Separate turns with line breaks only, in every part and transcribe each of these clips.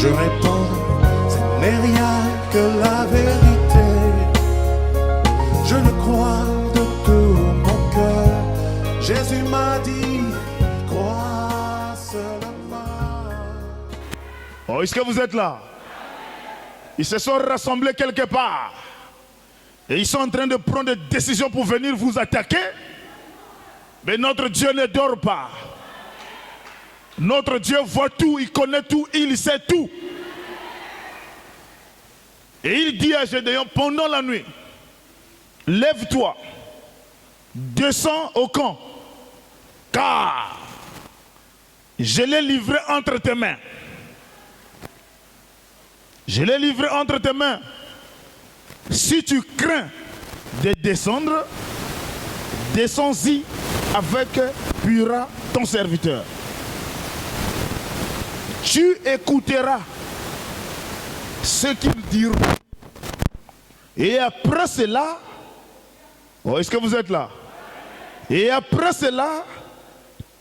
Je réponds, ce n'est rien que la vérité. Je le crois de tout mon cœur. Jésus m'a dit, crois seulement.
Oh, est-ce que vous êtes là? Ils se sont rassemblés quelque part. Et ils sont en train de prendre des décisions pour venir vous attaquer. Mais notre Dieu ne dort pas. Notre Dieu voit tout, il connaît tout, il sait tout. Et il dit à Gédéon pendant la nuit, lève-toi, descends au camp, car je l'ai livré entre tes mains. Je l'ai livré entre tes mains. Si tu crains de descendre, descends-y avec Pura, ton serviteur. Tu écouteras ce qu'ils diront. Et après cela, oh, est-ce que vous êtes là? Et après cela,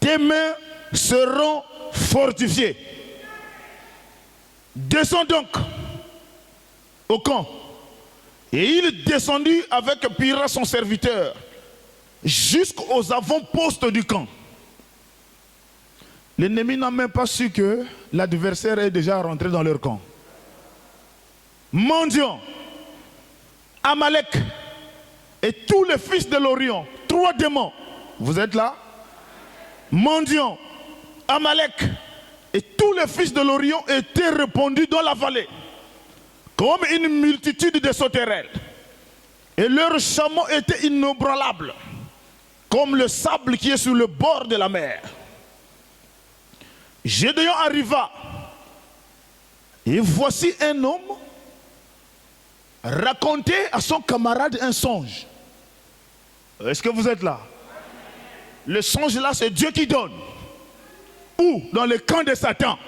tes mains seront fortifiées. Descends donc au camp. Et il descendit avec Pura son serviteur jusqu'aux avant-postes du camp. L'ennemi n'a même pas su que l'adversaire est déjà rentré dans leur camp. Mendiant, Amalek et tous les fils de l'Orient, 3 démons, vous êtes là? Mendiant, Amalek et tous les fils de l'Orient étaient répandus dans la vallée, comme une multitude de sauterelles. Et leurs chameaux étaient inébranlables, comme le sable qui est sur le bord de la mer. Gédéon arriva, et voici un homme raconter à son camarade un songe. Est-ce que vous êtes là? Le songe là, c'est Dieu qui donne. Où? Dans le camp de Satan,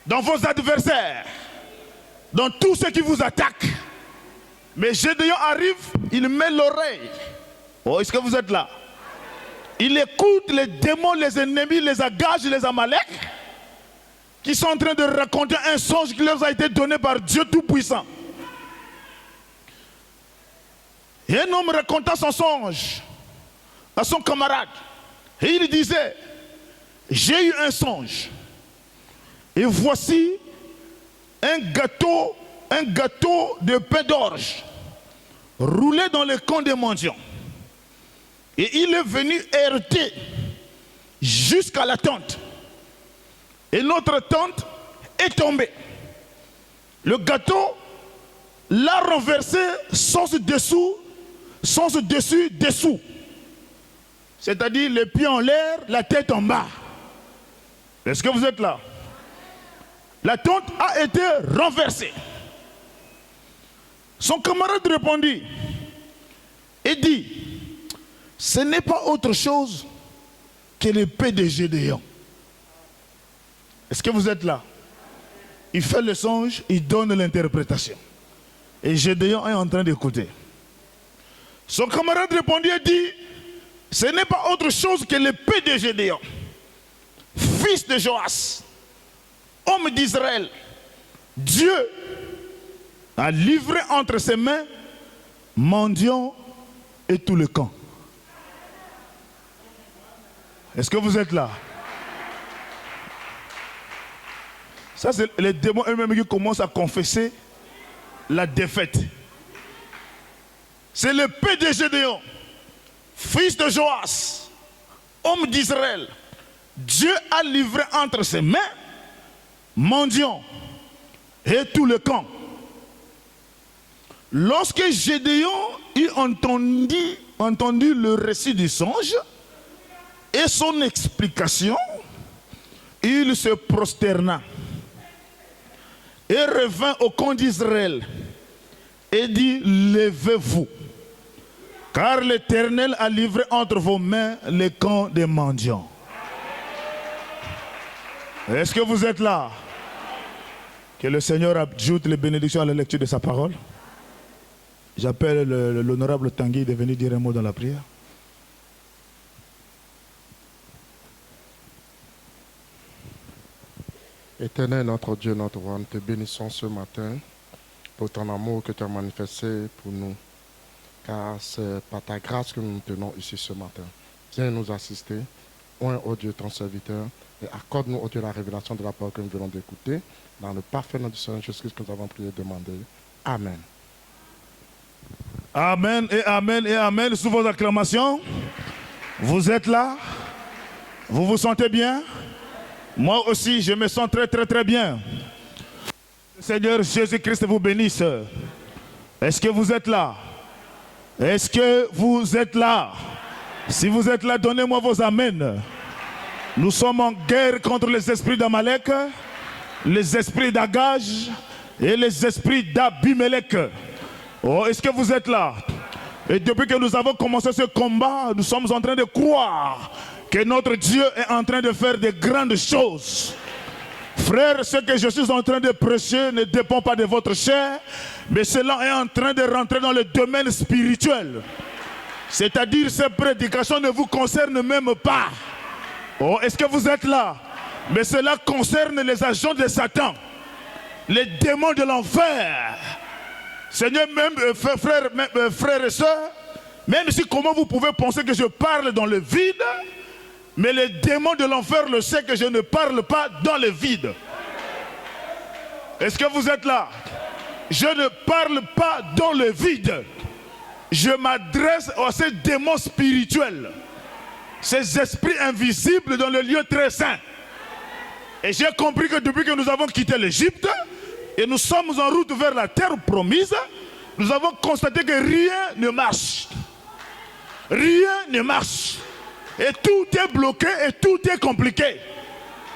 dans vos adversaires, dans tous ceux qui vous attaquent. Mais Gédéon arrive, il met l'oreille. Oh, est-ce que vous êtes là? Il écoute les démons, les ennemis, les agages, les amaleks, qui sont en train de raconter un songe qui leur a été donné par Dieu Tout-Puissant. Et un homme raconta son songe à son camarade. Et il disait, j'ai eu un songe. Et voici un gâteau de pain d'orge roulé dans le camp des mendiants. Et il est venu heurter jusqu'à la tente. Et notre tente est tombée. Le gâteau l'a renversé sens dessous. C'est-à-dire les pieds en l'air, la tête en bas. Est-ce que vous êtes là? La tente a été renversée. Son camarade répondit et dit, ce n'est pas autre chose que l'épée de Gédéon. Est-ce que vous êtes là? Il fait le songe, il donne l'interprétation. Et Gédéon est en train d'écouter. Son camarade répondit et dit, ce n'est pas autre chose que l'épée de Gédéon, fils de Joas, homme d'Israël. Dieu a livré entre ses mains mendiants et tout le camp. Est-ce que vous êtes là? Ça, c'est les démons eux-mêmes qui commencent à confesser la défaite. C'est l'épée de Gédéon, fils de Joas, homme d'Israël. Dieu a livré entre ses mains mendiants et tout le camp. Lorsque Gédéon eut entendu le récit du songe et son explication, il se prosterna et revint au camp d'Israël et dit, levez-vous, car l'Éternel a livré entre vos mains les camps des mendiants. Est-ce que vous êtes là? Que le Seigneur ajoute les bénédictions à la lecture de sa parole. J'appelle l'honorable Tanguy de venir dire un mot dans la prière.
Éternel notre Dieu, notre roi, nous te bénissons ce matin pour ton amour que tu as manifesté pour nous. Car c'est par ta grâce que nous nous tenons ici ce matin. Viens nous assister. Oint, ô Dieu, ton serviteur, et accorde-nous, ô Dieu, la révélation de la parole que nous venons d'écouter. Dans le parfait nom du Seigneur Jésus-Christ que nous avons prié et demandé. Amen.
Amen et amen et amen. Sous vos acclamations, vous êtes là? Vous vous sentez bien? Moi aussi, je me sens très très très bien. Le Seigneur Jésus-Christ vous bénisse. Est-ce que vous êtes là? Est-ce que vous êtes là? Si vous êtes là, donnez-moi vos amens. Nous sommes en guerre contre les esprits d'Amalek, les esprits d'Agage et les esprits d'Abimelech. Oh, est-ce que vous êtes là? Et depuis que nous avons commencé ce combat, nous sommes en train de croire que notre Dieu est en train de faire de grandes choses. Frères, ce que je suis en train de prêcher ne dépend pas de votre chair, mais cela est en train de rentrer dans le domaine spirituel. C'est-à-dire, ces prédications ne vous concernent même pas. Oh, est-ce que vous êtes là? Mais cela concerne les agents de Satan, les démons de l'enfer. Seigneur, même frères et sœurs, même si comment vous pouvez penser que je parle dans le vide, mais les démons de l'enfer le savent que je ne parle pas dans le vide. Est-ce que vous êtes là? Je ne parle pas dans le vide. Je m'adresse à ces démons spirituels, ces esprits invisibles dans le lieu très saint. Et j'ai compris que depuis que nous avons quitté l'Égypte et nous sommes en route vers la terre promise, nous avons constaté que rien ne marche. Rien ne marche. Et tout est bloqué et tout est compliqué.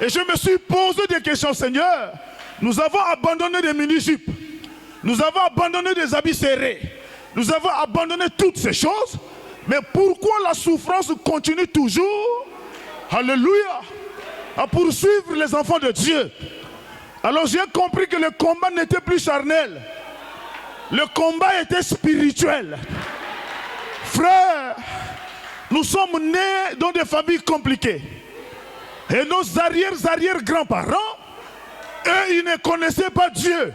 Et je me suis posé des questions, Seigneur. Nous avons abandonné des mini-jupes. Nous avons abandonné des habits serrés. Nous avons abandonné toutes ces choses. Mais pourquoi la souffrance continue toujours, alléluia, à poursuivre les enfants de Dieu? Alors j'ai compris que le combat n'était plus charnel. Le combat était spirituel. Frères, nous sommes nés dans des familles compliquées. Et nos arrière-grands-parents, eux, ils ne connaissaient pas Dieu.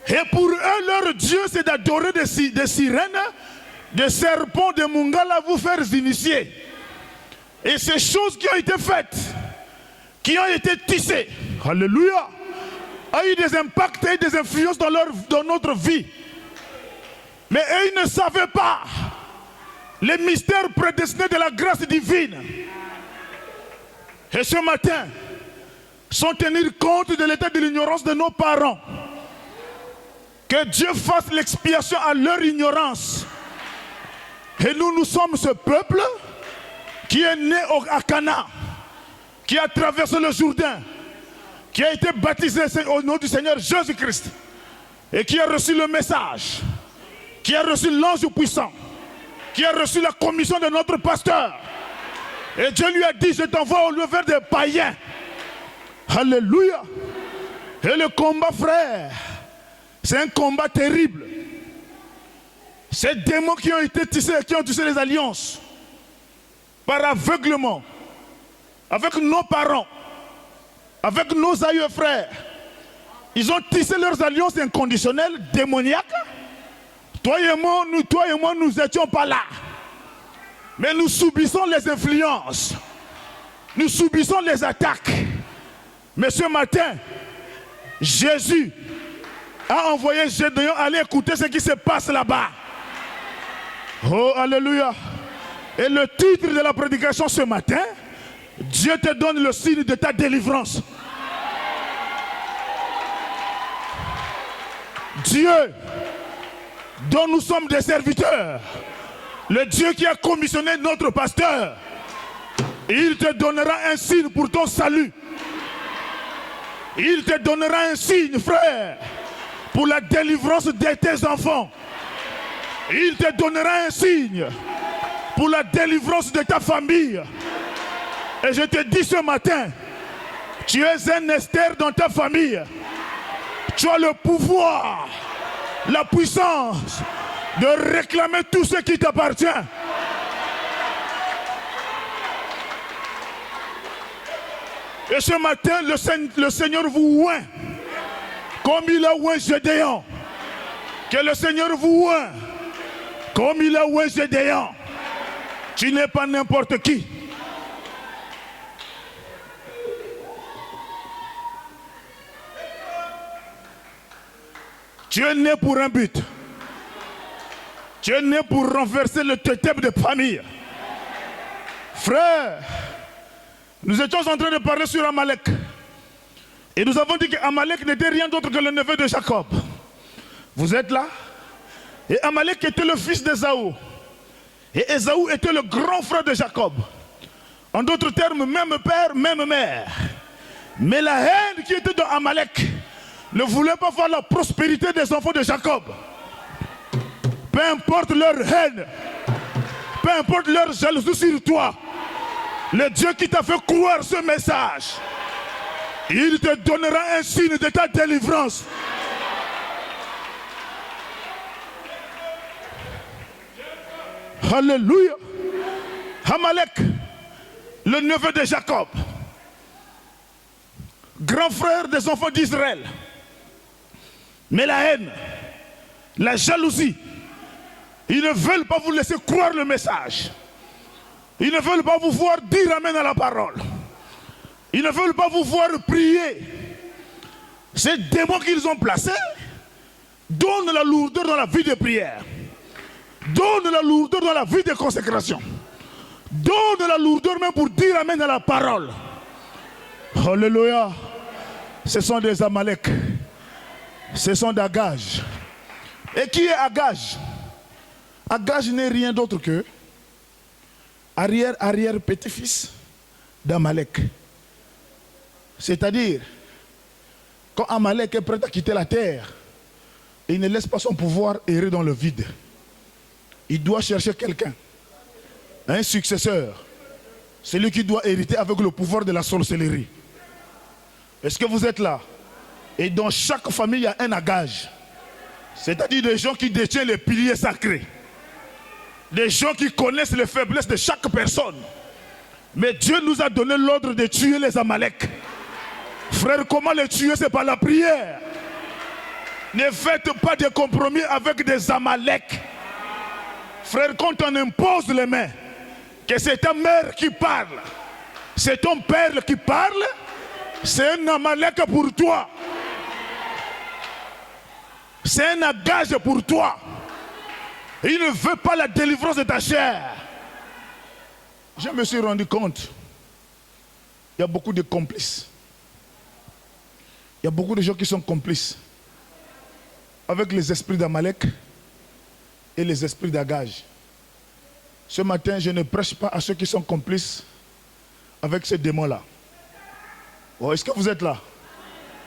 Et pour eux, leur Dieu, c'est d'adorer des sirènes, des serpents, des mungala, vous faire initier. Et ces choses qui ont été faites, qui ont été tissées, alléluia, a eu des impacts et des influences dans notre vie. Mais eux, ils ne savaient pas les mystères prédestinés de la grâce divine. Et ce matin, sans tenir compte de l'état de l'ignorance de nos parents, que Dieu fasse l'expiation à leur ignorance. Et nous sommes ce peuple qui est né à Cana, qui a traversé le Jourdain, qui a été baptisé au nom du Seigneur Jésus-Christ, et qui a reçu le message, qui a reçu l'ange puissant, qui a reçu la commission de notre pasteur. Et Dieu lui a dit, je t'envoie au lieu vers des païens. Alléluia. Et le combat, frère, c'est un combat terrible. Ces démons qui ont été tissés, qui ont tissé les alliances, par aveuglement, avec nos parents, avec nos aïeux frères, ils ont tissé leurs alliances inconditionnelles, démoniaques. Toi et moi, nous n'étions pas là. Mais nous subissons les influences. Nous subissons les attaques. Mais ce matin, Jésus a envoyé Gédéon aller écouter ce qui se passe là-bas. Oh, alléluia. Et le titre de la prédication ce matin, Dieu te donne le signe de ta délivrance. Dieu, dont nous sommes des serviteurs, le Dieu qui a commissionné notre pasteur, il te donnera un signe pour ton salut. Il te donnera un signe, frère, pour la délivrance de tes enfants. Il te donnera un signe pour la délivrance de ta famille. Et je te dis ce matin, tu es un Esther dans ta famille. Tu as le pouvoir, la puissance de réclamer tout ce qui t'appartient. Et ce matin, le Seigneur vous oint, comme il a oint Gédéon. Que le Seigneur vous oint, comme il a oint Gédéon. Tu n'es pas n'importe qui. Tu es né pour un but. Tu es né pour renverser le tétèbre de famille. Frère, nous étions en train de parler sur Amalek. Et nous avons dit qu'Amalek n'était rien d'autre que le neveu de Jacob. Vous êtes là? Et Amalek était le fils d'Ésaü. Et Ésaü était le grand frère de Jacob. En d'autres termes, même père, même mère. Mais la haine qui était dans Amalek ne voulait pas voir la prospérité des enfants de Jacob. Peu importe leur haine, peu importe leur jalousie sur toi, le Dieu qui t'a fait croire ce message, il te donnera un signe de ta délivrance. Alléluia. Amalek, le neveu de Jacob, grand frère des enfants d'Israël. Mais la haine, la jalousie, ils ne veulent pas vous laisser croire le message. Ils ne veulent pas vous voir dire amen à la parole. Ils ne veulent pas vous voir prier. Ces démons qu'ils ont placés donnent la lourdeur dans la vie de prière. Donnent la lourdeur dans la vie de consécration. Donnent la lourdeur même pour dire amen à la parole. Alléluia. Ce sont des Amalek. Ce sont d'Agage. Et qui est Agage? Agage n'est rien d'autre que arrière petit-fils d'Amalek. C'est-à-dire, quand Amalek est prêt à quitter la terre, il ne laisse pas son pouvoir errer dans le vide. Il doit chercher quelqu'un, un successeur, celui qui doit hériter avec le pouvoir de la sorcellerie. Est-ce que vous êtes là? Et dans chaque famille, il y a un Agage. C'est-à-dire des gens qui détiennent les piliers sacrés. Des gens qui connaissent les faiblesses de chaque personne. Mais Dieu nous a donné l'ordre de tuer les Amalek. Frère, comment les tuer? C'est par la prière. Ne faites pas de compromis avec des Amalek. Frère, quand on impose les mains, que c'est ta mère qui parle, c'est ton père qui parle, c'est un Amalek pour toi. C'est un Agage pour toi. Il ne veut pas la délivrance de ta chair. Je me suis rendu compte, il y a beaucoup de complices. Il y a beaucoup de gens qui sont complices avec les esprits d'Amalek et les esprits d'Agage. Ce matin, je ne prêche pas à ceux qui sont complices avec ces démons-là. Oh, est-ce que vous êtes là?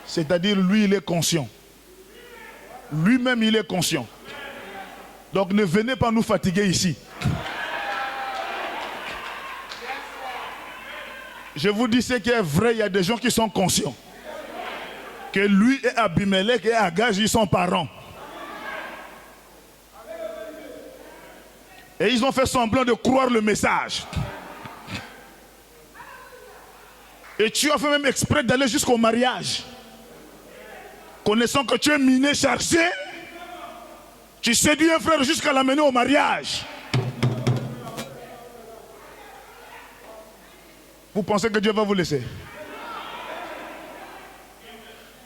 C'est-à-dire, lui, il est conscient. Lui-même, il est conscient. Donc, ne venez pas nous fatiguer ici. Je vous dis ce qui est vrai, il y a des gens qui sont conscients. Que lui et Abimelech et Agage, ils sont parents. Et ils ont fait semblant de croire le message. Et tu as fait même exprès d'aller jusqu'au mariage. Connaissant que tu es miné chargé, tu séduis un frère jusqu'à l'amener au mariage. Vous pensez que Dieu va vous laisser?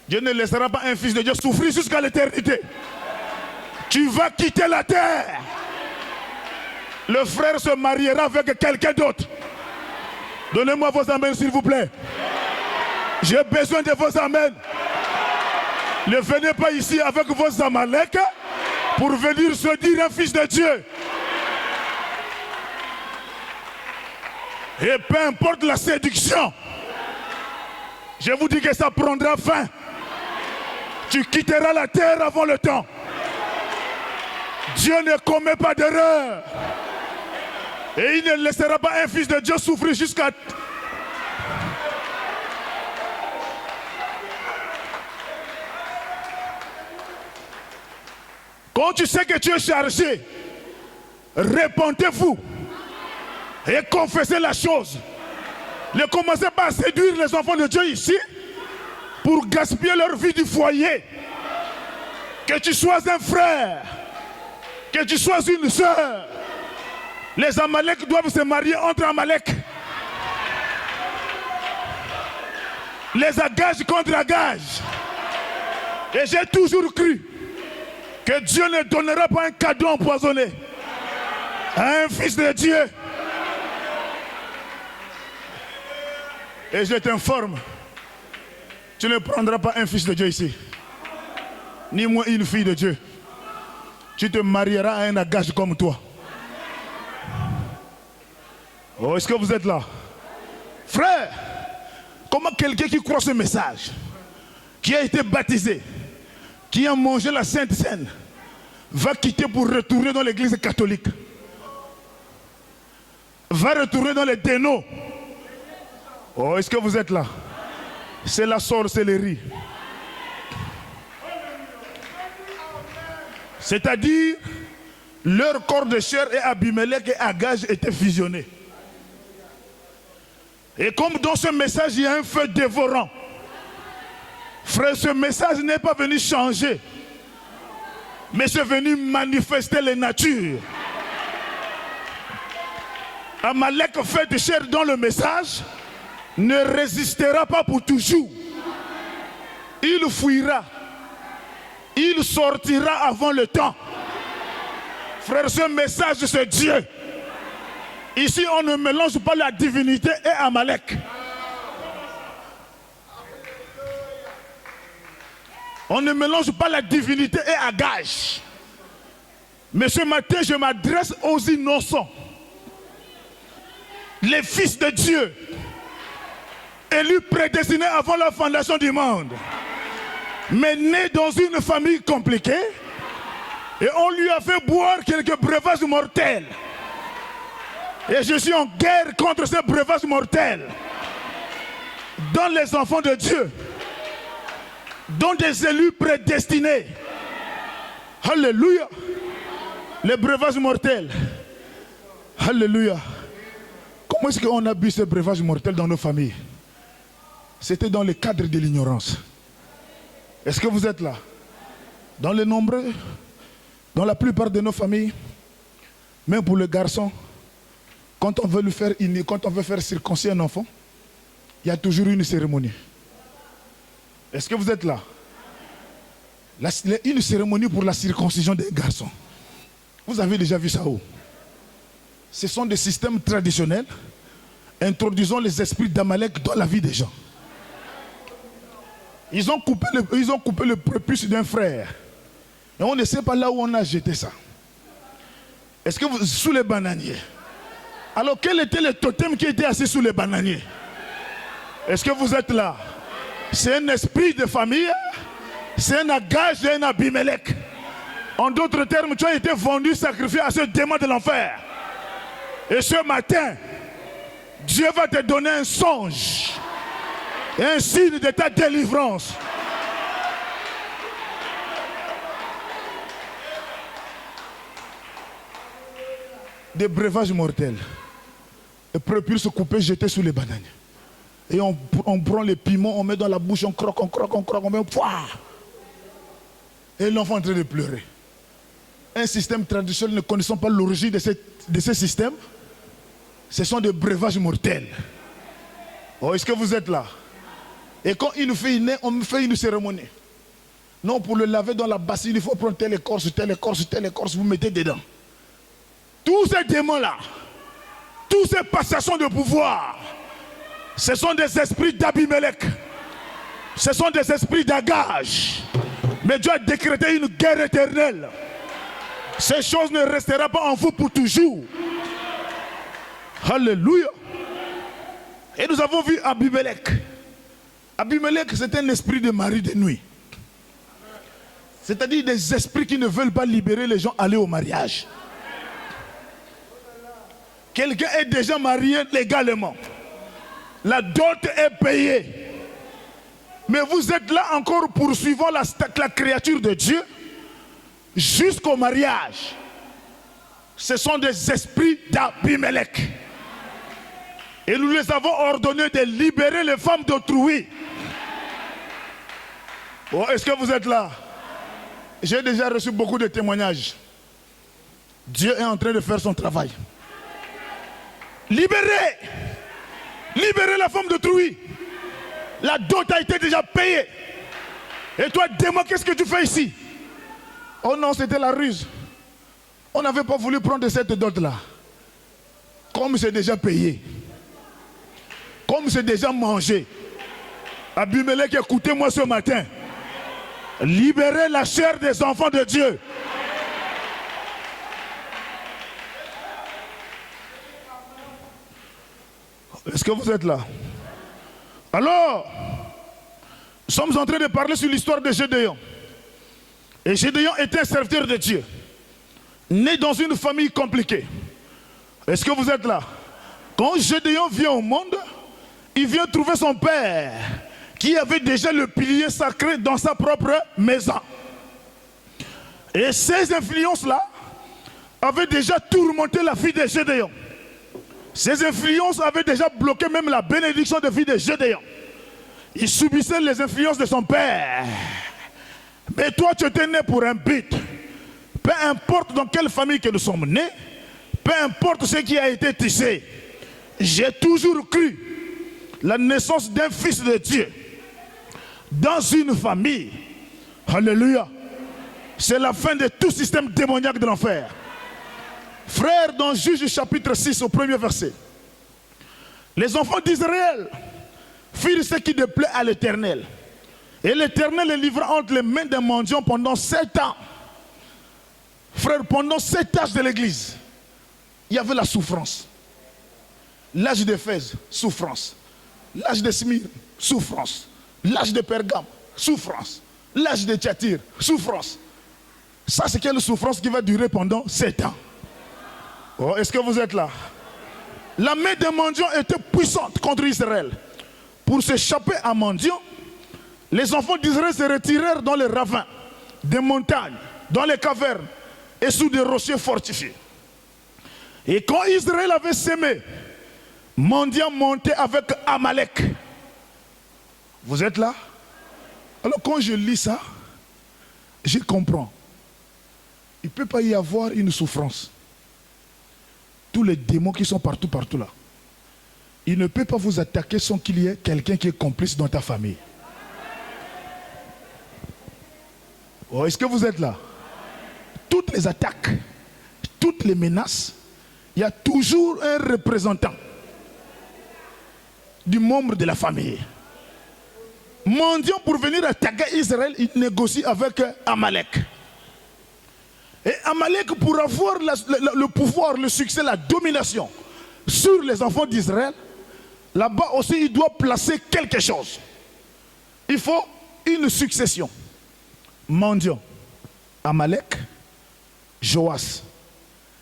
Dieu ne laissera pas un fils de Dieu souffrir jusqu'à l'éternité. Tu vas quitter la terre. Le frère se mariera avec quelqu'un d'autre. Donnez-moi vos amens s'il vous plaît. J'ai besoin de vos amens. Ne venez pas ici avec vos Amalek pour venir se dire un fils de Dieu. Et peu importe la séduction, je vous dis que ça prendra fin. Tu quitteras la terre avant le temps. Dieu ne commet pas d'erreur. Et il ne laissera pas un fils de Dieu souffrir jusqu'à... Quand tu sais que tu es chargé, répondez-vous et confessez la chose. Ne commencez pas à séduire les enfants de Dieu ici pour gaspiller leur vie du foyer. Que tu sois un frère, que tu sois une sœur. Les Amaleks doivent se marier entre Amaleks. Les Agages contre Agages. Et j'ai toujours cru que Dieu ne donnera pas un cadeau empoisonné à un fils de Dieu. Et je t'informe, tu ne prendras pas un fils de Dieu ici, ni moi une fille de Dieu. Tu te marieras à un Agage comme toi. Oh, est-ce que vous êtes là? Frère, comment quelqu'un qui croit ce message, qui a été baptisé, qui a mangé la Sainte Seine, va quitter pour retourner dans l'église catholique, va retourner dans les dénots? Oh, est-ce que vous êtes là? C'est la sorcellerie. C'est-à-dire, leur corps de chair et Abimelech et Agage étaient fusionnés. Et comme dans ce message, il y a un feu dévorant. Frère, ce message n'est pas venu changer, mais c'est venu manifester les natures. Amalek fait de chair dans le message ne résistera pas pour toujours. Il fuira. Il sortira avant le temps. Frère, ce message, c'est Dieu. Ici, on ne mélange pas la divinité et Amalek. On ne mélange pas la divinité et Agage. Mais ce matin, je m'adresse aux innocents. Les fils de Dieu, élus prédestinés avant la fondation du monde, mais nés dans une famille compliquée, et on lui a fait boire quelques breuvages mortels. Et je suis en guerre contre ces breuvages mortels dans les enfants de Dieu, dans des élus prédestinés. Alléluia. Les breuvages mortels. Alléluia. Comment est-ce qu'on a bu ces breuvages mortels dans nos familles? C'était dans le cadre de l'ignorance. Est-ce que vous êtes là? Dans les nombreux, dans la plupart de nos familles, même pour le garçon, quand on veut faire circoncire un enfant, il y a toujours une cérémonie. Est-ce que vous êtes là? Une cérémonie pour la circoncision des garçons. Vous avez déjà vu ça où? Ce sont des systèmes traditionnels introduisant les esprits d'Amalek dans la vie des gens. Ils ont coupé le prépuce d'un frère. Et on ne sait pas là où on a jeté ça. Est-ce que vous... Sous les bananiers. Alors quel était le totem qui était assis sous les bananiers? Est-ce que vous êtes là? C'est un esprit de famille. C'est un Agage et un Abimelech. En d'autres termes, tu as été vendu, sacrifié à ce démon de l'enfer. Et ce matin, Dieu va te donner un songe. Et un signe de ta délivrance. Des breuvages mortels. Les prépuces coupées, jetées sous les bananes. Et on prend les piments, on met dans la bouche, on croque, on met pouah. Et l'enfant est en train de pleurer. Un système traditionnel, ne connaissant pas l'origine de ce système, ce sont des breuvages mortels. Oh, est-ce que vous êtes là? Et quand une fille naît, on fait une cérémonie. Non, pour le laver dans la bassine, il faut prendre telle écorce, vous mettez dedans. Tous ces démons-là, toutes ces passations de pouvoir, ce sont des esprits d'Abimelech. Ce sont des esprits d'Agage. Mais Dieu a décrété une guerre éternelle. Ces choses ne resteront pas en vous pour toujours. Alléluia. Et nous avons vu Abimelech. Abimelech, c'est un esprit de mari de nuit. C'est-à-dire des esprits qui ne veulent pas libérer les gens aller au mariage. Quelqu'un est déjà marié légalement. La dot est payée. Mais vous êtes là encore poursuivant la créature de Dieu jusqu'au mariage. Ce sont des esprits d'Abimelech. Et nous les avons ordonnés de libérer les femmes d'autrui. Oh, est-ce que vous êtes là? J'ai déjà reçu beaucoup de témoignages. Dieu est en train de faire son travail. Libérez! Libérez la femme d'autrui. La dot a été déjà payée. Et toi, démon, qu'est-ce que tu fais ici? Oh non, c'était la ruse. On n'avait pas voulu prendre cette dot-là. Comme c'est déjà payé. Comme c'est déjà mangé. Abimelech, écoutez-moi ce matin. Libérez la chair des enfants de Dieu. Est-ce que vous êtes là? Alors, nous sommes en train de parler sur l'histoire de Gédéon. Et Gédéon était un serviteur de Dieu. Né dans une famille compliquée. Est-ce que vous êtes là? Quand Gédéon vient au monde, il vient trouver son père qui avait déjà le pilier sacré dans sa propre maison. Et ces influences-là avaient déjà tourmenté la vie de Gédéon. Ces influences avaient déjà bloqué même la bénédiction de vie de Gédéon. Il subissait les influences de son père. Mais toi, tu étais né pour un but. Peu importe dans quelle famille que nous sommes nés, peu importe ce qui a été tissé, j'ai toujours cru la naissance d'un fils de Dieu dans une famille. Alléluia. C'est la fin de tout système démoniaque de l'enfer. Frères, dans Juge chapitre 6 au premier verset, les enfants d'Israël firent ce qui déplaît à l'Éternel. Et l'Éternel les livra entre les mains d'un mendiant pendant 7 ans. Frères, pendant 7 âges de l'église, il y avait la souffrance. L'âge d'Éphèse, souffrance. L'âge de Smyrne, souffrance. L'âge de Pergame, souffrance. L'âge de Thyatire, souffrance. Ça, c'est quelle souffrance qui va durer pendant 7 ans. Oh, est-ce que vous êtes là? La main des mendiants était puissante contre Israël. Pour s'échapper à mendiant, les enfants d'Israël se retirèrent dans les ravins, des montagnes, dans les cavernes et sous des rochers fortifiés. Et quand Israël avait sémé, mendiant montait avec Amalek. Vous êtes là? Alors quand je lis ça, je comprends. Il ne peut pas y avoir une souffrance. Tous les démons qui sont partout là. Il ne peut pas vous attaquer sans qu'il y ait quelqu'un qui est complice dans ta famille. Oh, est-ce que vous êtes là? Toutes les attaques, toutes les menaces, il y a toujours un représentant du membre de la famille. Mendiant pour venir attaquer Israël, il négocie avec Amalek. Et Amalek, pour avoir le pouvoir, le succès, la domination sur les enfants d'Israël, là-bas aussi il doit placer quelque chose. Il faut une succession. Mendiant, Amalek, Joas.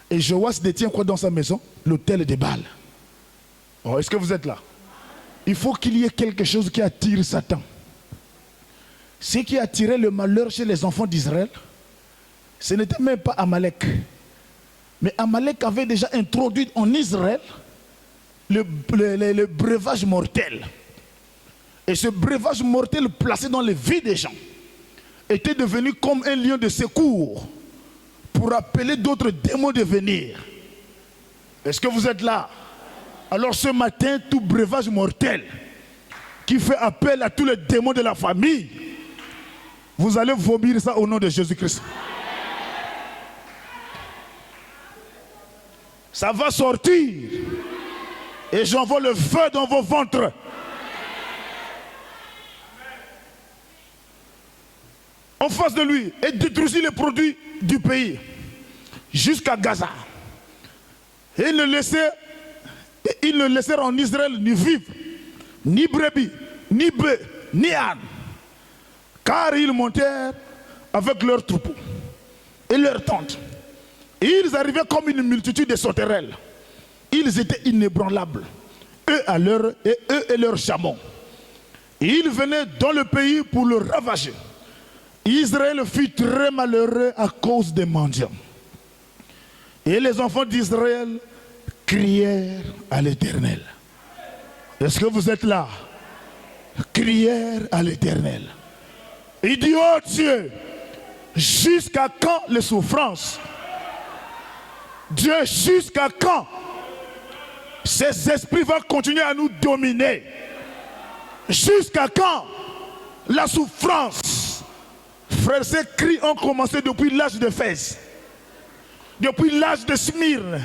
Et Joas détient quoi dans sa maison? L'autel de Baal. Oh, est-ce que vous êtes là? Il faut qu'il y ait quelque chose qui attire Satan. Ce qui attirait le malheur chez les enfants d'Israël, ce n'était même pas Amalek. Mais Amalek avait déjà introduit en Israël le breuvage mortel. Et ce breuvage mortel placé dans les vies des gens était devenu comme un lieu de secours pour appeler d'autres démons de venir. Est-ce que vous êtes là? Alors ce matin, tout breuvage mortel qui fait appel à tous les démons de la famille, vous allez vomir ça au nom de Jésus-Christ. Ça va sortir. Et j'envoie le feu dans vos ventres. En face de lui, et détruisit les produits du pays jusqu'à Gaza. Et ils ne laissèrent en Israël ni vivre, ni brebis, ni bœufs, ni ânes. Car ils montèrent avec leurs troupeaux et leurs tentes. Et ils arrivaient comme une multitude de sauterelles. Ils étaient inébranlables, eux et leurs chameaux. Et ils venaient dans le pays pour le ravager. Israël fut très malheureux à cause des mendiants. Et les enfants d'Israël crièrent à l'Éternel. Est-ce que vous êtes là? Crièrent à l'Éternel. Il dit, oh Dieu, jusqu'à quand les souffrances? Dieu, jusqu'à quand ces esprits vont continuer à nous dominer? Jusqu'à quand la souffrance? Frères, ces cris ont commencé depuis l'âge de Fès, depuis l'âge de Smyrne,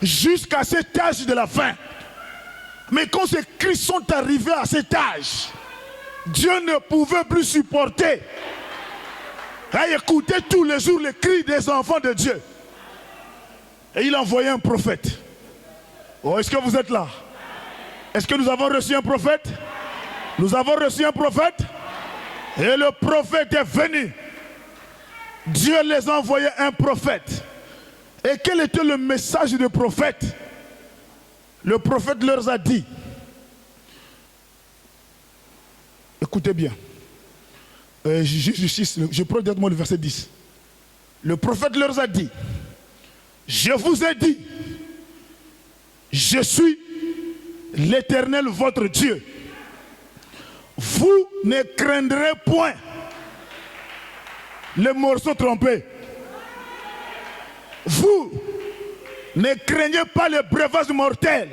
jusqu'à cet âge de la fin. Mais quand ces cris sont arrivés à cet âge, Dieu ne pouvait plus supporter à écouter tous les jours les cris des enfants de Dieu. Et il a envoyé un prophète. Oh, est-ce que vous êtes là? Est-ce que nous avons reçu un prophète? Nous avons reçu un prophète. Et le prophète est venu. Dieu les a envoyé un prophète. Et quel était le message du prophète? Le prophète leur a dit, écoutez bien, je prends directement le verset 10. Le prophète leur a dit, je vous ai dit, je suis l'Éternel votre Dieu. Vous ne craindrez point les morceaux trompés. Vous ne craignez pas les breuvages mortels.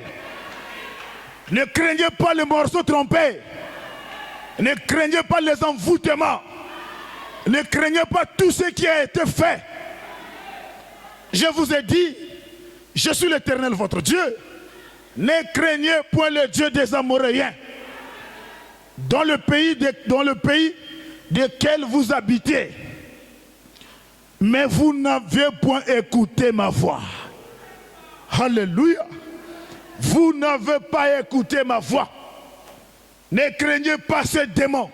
Ne craignez pas les morceaux trompés. Ne craignez pas les envoûtements. Ne craignez pas tout ce qui a été fait. Je vous ai dit, je suis l'Éternel votre Dieu. Ne craignez point le Dieu des Amoréens. Dans le pays desquels vous habitez. Mais vous n'avez point écouté ma voix. Alléluia. Vous n'avez pas écouté ma voix. Ne craignez pas ces démons.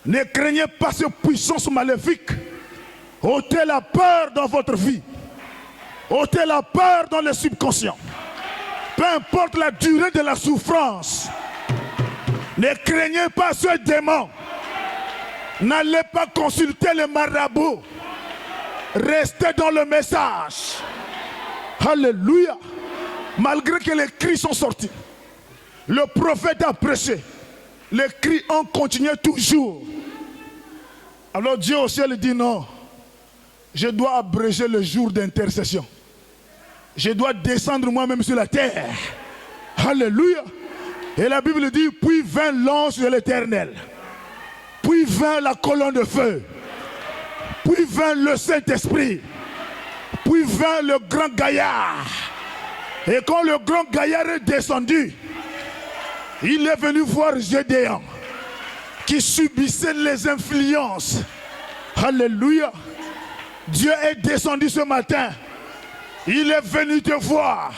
Ne craignez pas ces puissances maléfiques. ôtez la peur dans votre vie. ôtez la peur dans le subconscient. Peu importe la durée de la souffrance. Ne craignez pas ce démon. N'allez pas consulter les marabouts. Restez dans le message. Alléluia. Malgré que les cris sont sortis, le prophète a prêché. Les cris ont continué toujours. Alors Dieu au ciel dit non. Je dois abréger le jour d'intercession. Je dois descendre moi-même sur la terre. Alléluia. Et la Bible dit, puis vint l'ange de l'Éternel. Puis vint la colonne de feu. Puis vint le Saint-Esprit. Puis vint le grand gaillard. Et quand le grand gaillard est descendu, il est venu voir Gédéon, qui subissait les influences. Alléluia. Dieu est descendu ce matin. Il est venu te voir.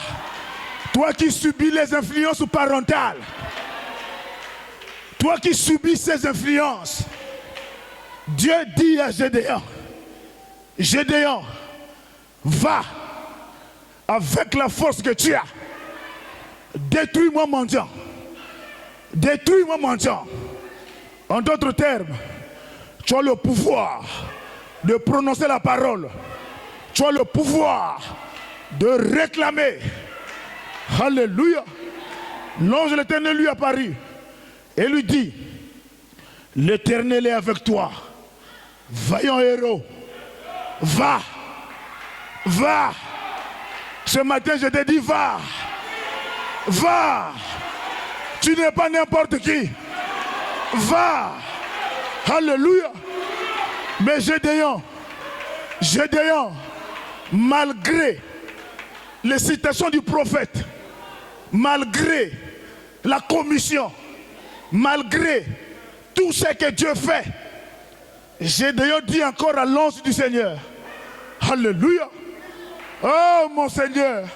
Toi qui subis les influences parentales. Toi qui subis ces influences. Dieu dit à Gédéon, Gédéon, va avec la force que tu as. Détruis-moi mendiant. Détruis-moi mendiant. En d'autres termes, tu as le pouvoir de prononcer la parole. Tu as le pouvoir de réclamer. Alléluia. L'ange de l'Éternel lui apparut et lui dit, l'Éternel est avec toi. Vaillant héros. Va. Va. Ce matin, je te dis, va. Va. Tu n'es pas n'importe qui. Va. Alléluia. Mais Gédéon, malgré les citations du prophète, malgré la commission, malgré tout ce que Dieu fait, Gédéon dit encore à l'ange du Seigneur, alléluia, oh mon Seigneur,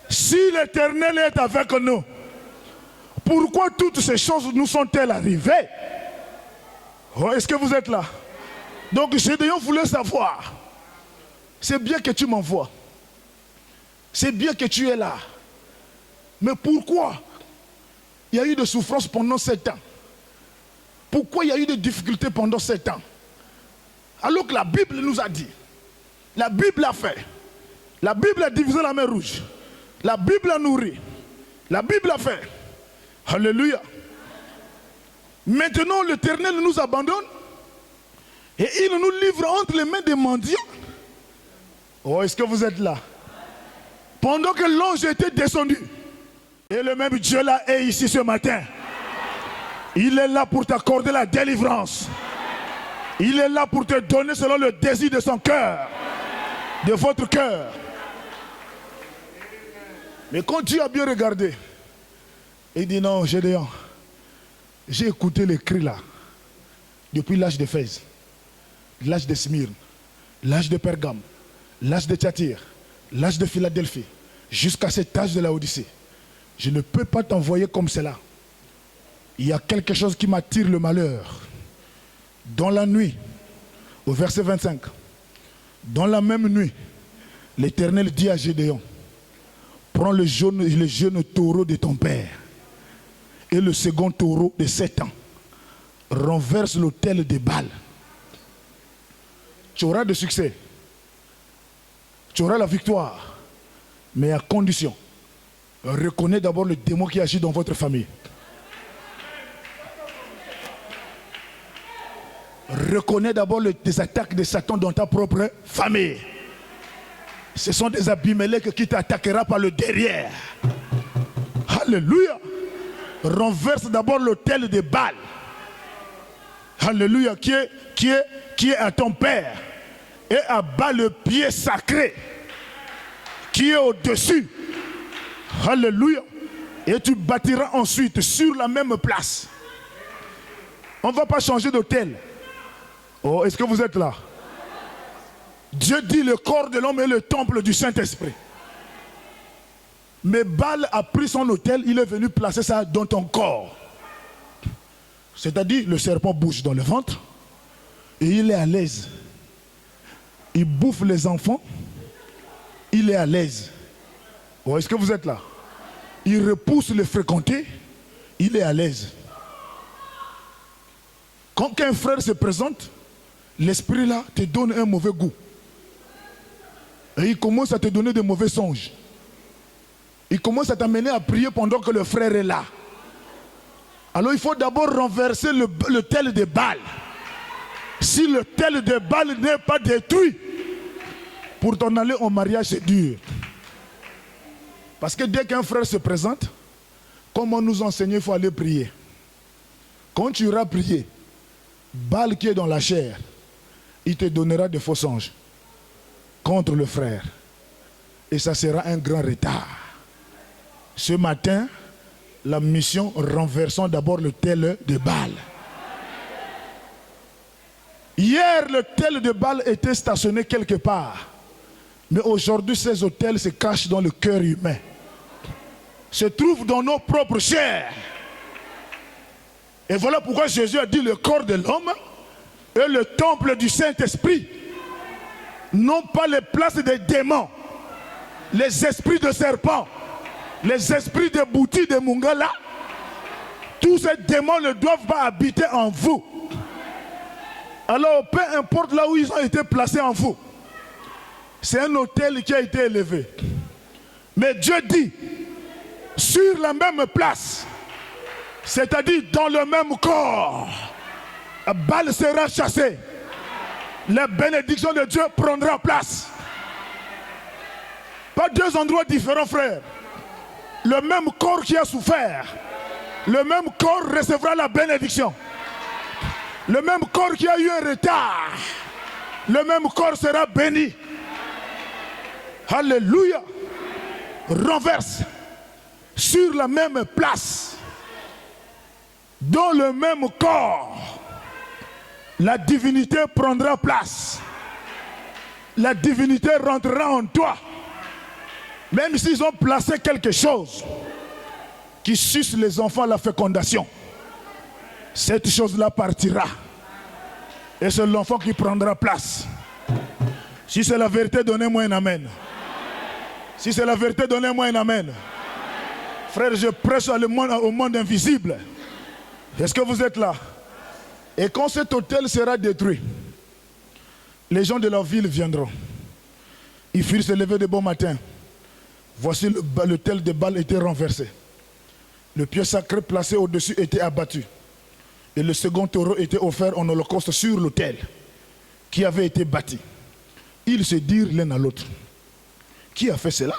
si l'Éternel est avec nous, pourquoi toutes ces choses nous sont-elles arrivées? Oh, est-ce que vous êtes là? Donc Gédéon voulait savoir, c'est bien que tu m'envoies, c'est bien que tu es là, mais pourquoi il y a eu de souffrances pendant 7 ans? Pourquoi il y a eu de difficultés pendant 7 ans? Alors que la Bible nous a dit, la Bible a fait, la Bible a divisé la mer Rouge, la Bible a nourri, la Bible a fait, Alléluia. Maintenant, l'Éternel nous abandonne et il nous livre entre les mains des mendiants. Oh, est-ce que vous êtes là? Pendant que l'ange était descendu, et le même Dieu là est ici ce matin. Il est là pour t'accorder la délivrance. Il est là pour te donner selon le désir de son cœur, de votre cœur. Mais quand Dieu a bien regardé, il dit non, Gédéon, j'ai écouté les cris là, depuis l'âge d'Éphèse, l'âge de Smyrne, l'âge de Pergame, l'âge de Thyatire, l'âge de Philadelphie, jusqu'à cet âge de la Odyssée. Je ne peux pas t'envoyer comme cela. Il y a quelque chose qui m'attire le malheur. Dans la nuit, au verset 25, dans la même nuit, l'Éternel dit à Gédéon, prends le jeune taureau de ton père et le second taureau de 7 ans, renverse l'autel de Baal. Tu auras de succès, tu auras la victoire, mais à condition, reconnais d'abord le démon qui agit dans votre famille. Reconnais d'abord les attaques de Satan dans ta propre famille. Ce sont des Abimelech qui t'attaquera par le derrière. Alléluia. Renverse d'abord l'autel de Baal. Alléluia. Qui est à ton père. Et abat le pied sacré qui est au-dessus. Alléluia. Et tu bâtiras ensuite sur la même place. On ne va pas changer d'autel. Oh, est-ce que vous êtes là? Dieu dit le corps de l'homme est le temple du Saint-Esprit. Mais Baal a pris son autel, il est venu placer ça dans ton corps. C'est-à-dire, le serpent bouge dans le ventre et il est à l'aise. Il bouffe les enfants, il est à l'aise. Oh, est-ce que vous êtes là? Il repousse les fréquentés, il est à l'aise. Quand un frère se présente, l'esprit là te donne un mauvais goût. Et il commence à te donner de mauvais songes. Il commence à t'amener à prier pendant que le frère est là. Alors il faut d'abord renverser le tel de Baal. Si le tel de Baal n'est pas détruit, pour t'en aller au mariage c'est dur. Parce que dès qu'un frère se présente, comme on nous enseigne, il faut aller prier. Quand tu iras prier, Baal qui est dans la chair, il te donnera des faux songes contre le frère. Et ça sera un grand retard. Ce matin, la mission, renversons d'abord le tel de Baal. Hier, le tel de Baal était stationné quelque part. Mais aujourd'hui, ces autels se cachent dans le cœur humain. Se trouvent dans nos propres chairs. Et voilà pourquoi Jésus a dit le corps de l'homme est le temple du Saint-Esprit. Non pas les places des démons, les esprits de serpents, les esprits de Bouti, de Mungala. Tous ces démons ne doivent pas habiter en vous. Alors peu importe là où ils ont été placés en vous, c'est un autel qui a été élevé. Mais Dieu dit, sur la même place, c'est-à-dire dans le même corps, Baal sera chassé. La bénédiction de Dieu prendra place. Pas deux endroits différents, frères. Le même corps qui a souffert, le même corps recevra la bénédiction. Le même corps qui a eu un retard, le même corps sera béni. Alléluia. Renverse sur la même place, dans le même corps, la divinité prendra place. La divinité rentrera en toi. Même s'ils ont placé quelque chose qui suce les enfants à la fécondation, cette chose-là partira. Et c'est l'enfant qui prendra place. Si c'est la vérité, donnez-moi un amen. Si c'est la vérité, donnez-moi un amen. Frère, je prêche au monde invisible. Est-ce que vous êtes là? Et quand cet hôtel sera détruit, les gens de la ville viendront. Ils firent se lever de bon matin. Voici l'autel de Baal était renversé. Le pieu sacré placé au-dessus était abattu. Et le second taureau était offert en holocauste sur l'autel qui avait été bâti. Ils se dirent l'un à l'autre: qui a fait cela?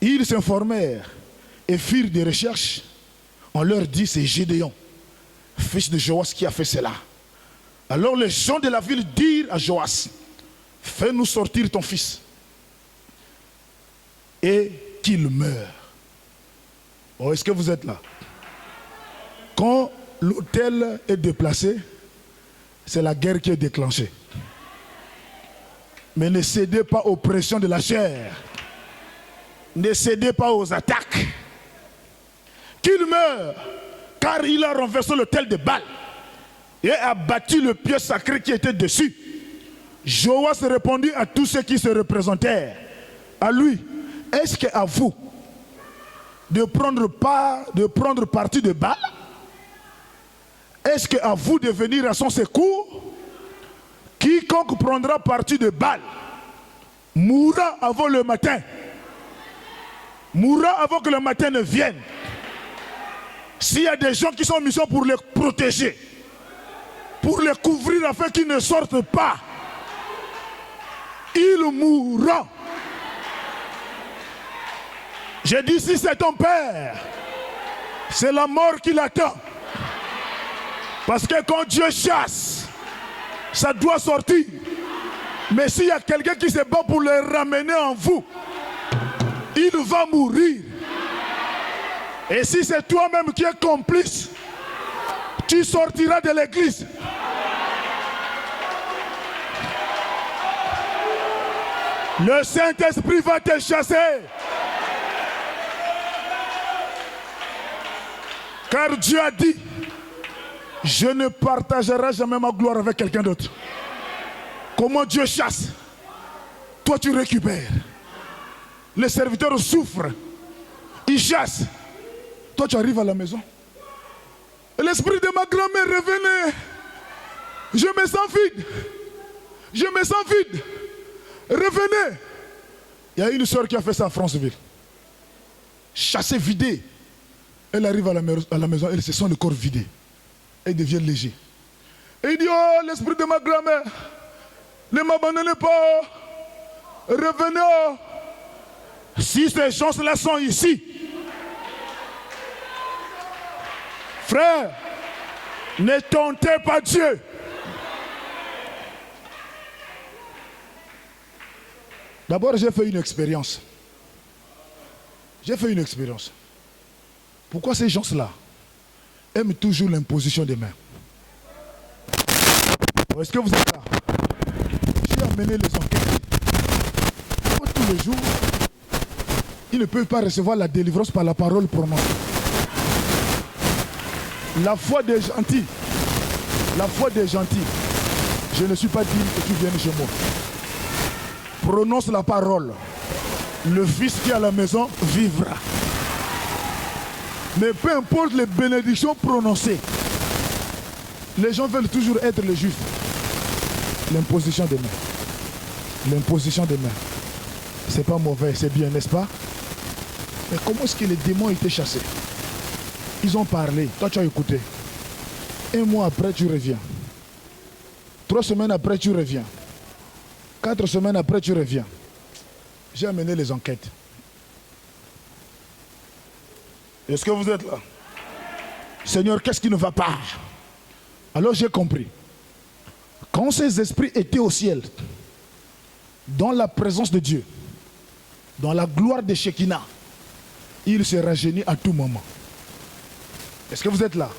Ils s'informèrent et firent des recherches. On leur dit: c'est Gédéon, fils de Joas, qui a fait cela. Alors les gens de la ville dirent à Joas: fais-nous sortir ton fils et qu'il meure. Oh, est-ce que vous êtes là? Quand l'autel est déplacé, c'est la guerre qui est déclenchée. Mais ne cédez pas aux pressions de la chair. Ne cédez pas aux attaques. Qu'il meure, car il a renversé l'autel de Baal et a battu le pieu sacré qui était dessus. Joas répondit à tous ceux qui se représentèrent à lui: est-ce qu'à vous de prendre parti de Baal? Est-ce qu'à vous de venir à son secours? Quiconque prendra parti de Baal mourra avant le matin. Mourra avant que le matin ne vienne. S'il y a des gens qui sont en mission pour les protéger, pour les couvrir afin qu'ils ne sortent pas, ils mourront. J'ai dit: si c'est ton père, c'est la mort qui l'attend. Parce que quand Dieu chasse, ça doit sortir. Mais s'il y a quelqu'un qui se bat pour les ramener en vous, il va mourir. Et si c'est toi-même qui es complice, tu sortiras de l'église. Le Saint-Esprit va te chasser. Car Dieu a dit: je ne partagerai jamais ma gloire avec quelqu'un d'autre. Comment Dieu chasse, toi tu récupères. Les serviteurs souffrent, ils chassent, toi tu arrives à la maison. L'esprit de ma grand-mère revenait. Je me sens vide. Je me sens vide. Revenez. Il y a une soeur qui a fait ça à Franceville. Chassée, vidée. Elle arrive à la maison, elle se sent le corps vidé. Elle devient léger. Et il dit: oh, l'esprit de ma grand-mère, ne m'abandonnez pas. Revenez. Oh. Si ces gens-là sont ici, frère, ne tentez pas Dieu. D'abord, j'ai fait une expérience. J'ai fait une expérience. Pourquoi ces gens-là aiment toujours l'imposition des mains? Est-ce que vous êtes là? J'ai amené les enquêtes. Tous les jours, ils ne peuvent pas recevoir la délivrance par la parole prononcée. La foi des gentils, la foi des gentils, je ne suis pas digne que tu viennes chez moi. Prononce la parole. Le fils qui est à la maison vivra. Mais peu importe les bénédictions prononcées, les gens veulent toujours être les justes. L'imposition des mains. L'imposition des mains. C'est pas mauvais, c'est bien, n'est-ce pas? Mais comment est-ce que les démons étaient chassés? Ils ont parlé, toi tu as écouté. 1 mois après tu reviens. 3 semaines après tu reviens. 4 semaines après tu reviens. J'ai amené les enquêtes. Est-ce que vous êtes là? Seigneur, qu'est-ce qui ne va pas? Alors j'ai compris. Quand ces esprits étaient au ciel, dans la présence de Dieu, dans la gloire de Shekinah, ils se rajeunissent à tout moment. Est-ce que vous êtes là?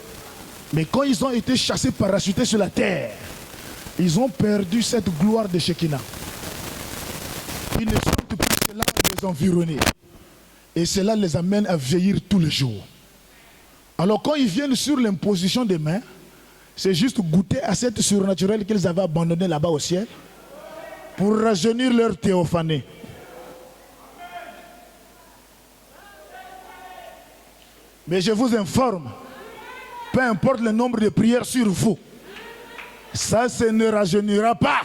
Mais quand ils ont été chassés, parachutés sur la terre, ils ont perdu cette gloire de Shekinah. Ils ne sentent plus cela les environner. Et cela les amène à vieillir tous les jours. Alors quand ils viennent sur l'imposition des mains, c'est juste goûter à cette surnaturelle qu'ils avaient abandonnée là-bas au ciel pour rajeunir leur théophanie. Mais je vous informe, peu importe le nombre de prières sur vous, ça ne rajeunira pas.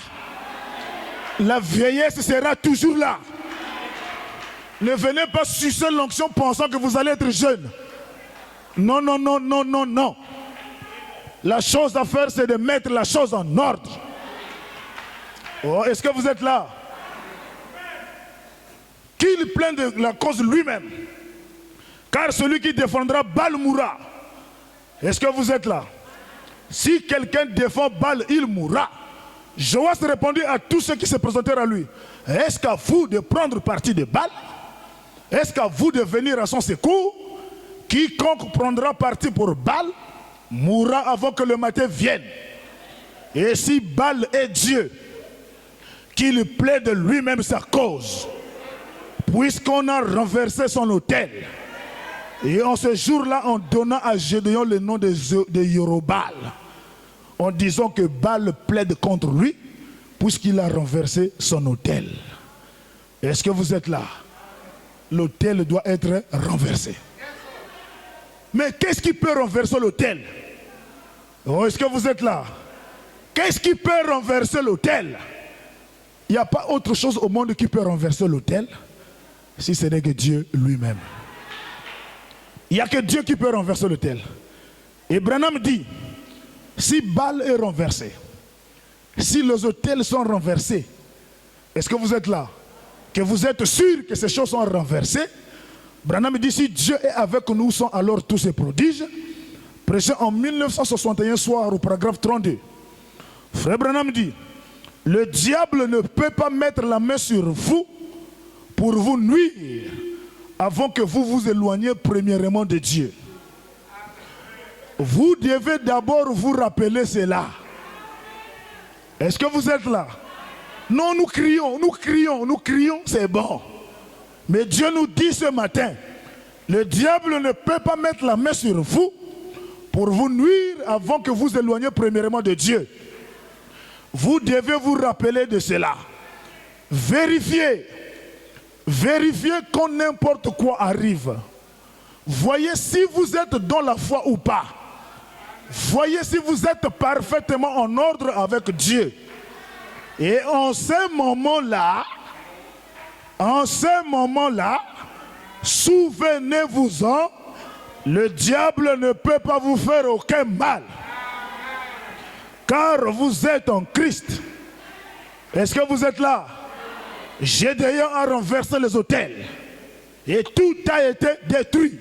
La vieillesse sera toujours là. Ne venez pas sucer l'onction pensant que vous allez être jeune. Non, non, non, non, non, non. La chose à faire, c'est de mettre la chose en ordre. Oh, est-ce que vous êtes là? Qu'il plaint de la cause lui-même. Car celui qui défendra Baal mourra. Est-ce que vous êtes là? Si quelqu'un défend Baal, il mourra. Joas répondit à tous ceux qui se présentèrent à lui. Est-ce qu'à vous de prendre parti de Baal? Est-ce qu'à vous de venir à son secours? Quiconque prendra parti pour Baal mourra avant que le matin vienne. Et si Baal est Dieu, qu'il plaide lui-même sa cause, puisqu'on a renversé son autel. Et en ce jour-là, on donna à Gédéon le nom de Yorobal, en disant que Baal plaide contre lui, puisqu'il a renversé son autel. Est-ce que vous êtes là? L'autel doit être renversé. Mais qu'est-ce qui peut renverser l'autel? Oh, est-ce que vous êtes là? Qu'est-ce qui peut renverser l'autel? Il n'y a pas autre chose au monde qui peut renverser l'autel, si ce n'est que Dieu lui-même. Il n'y a que Dieu qui peut renverser l'autel. Et Branham dit, si Baal est renversé, si les autels sont renversés, est-ce que vous êtes là? Que vous êtes sûr que ces choses sont renversées? Branham dit, si Dieu est avec nous, sont alors tous ces prodiges. Prêché en 1961 soir au paragraphe 32. Frère Branham dit, le diable ne peut pas mettre la main sur vous pour vous nuire avant que vous vous éloigniez premièrement de Dieu. Vous devez d'abord vous rappeler cela. Est-ce que vous êtes là? Non, nous crions, c'est bon. Mais Dieu nous dit ce matin, le diable ne peut pas mettre la main sur vous pour vous nuire avant que vous éloigniez premièrement de Dieu. Vous devez vous rappeler de cela. Vérifiez quand n'importe quoi arrive. Voyez si vous êtes dans la foi ou pas. Voyez si vous êtes parfaitement en ordre avec Dieu. Et en ce moment-là, souvenez-vous-en, le diable ne peut pas vous faire aucun mal. Car vous êtes en Christ. Est-ce que vous êtes là? Gédéon a renversé les autels. Et tout a été détruit.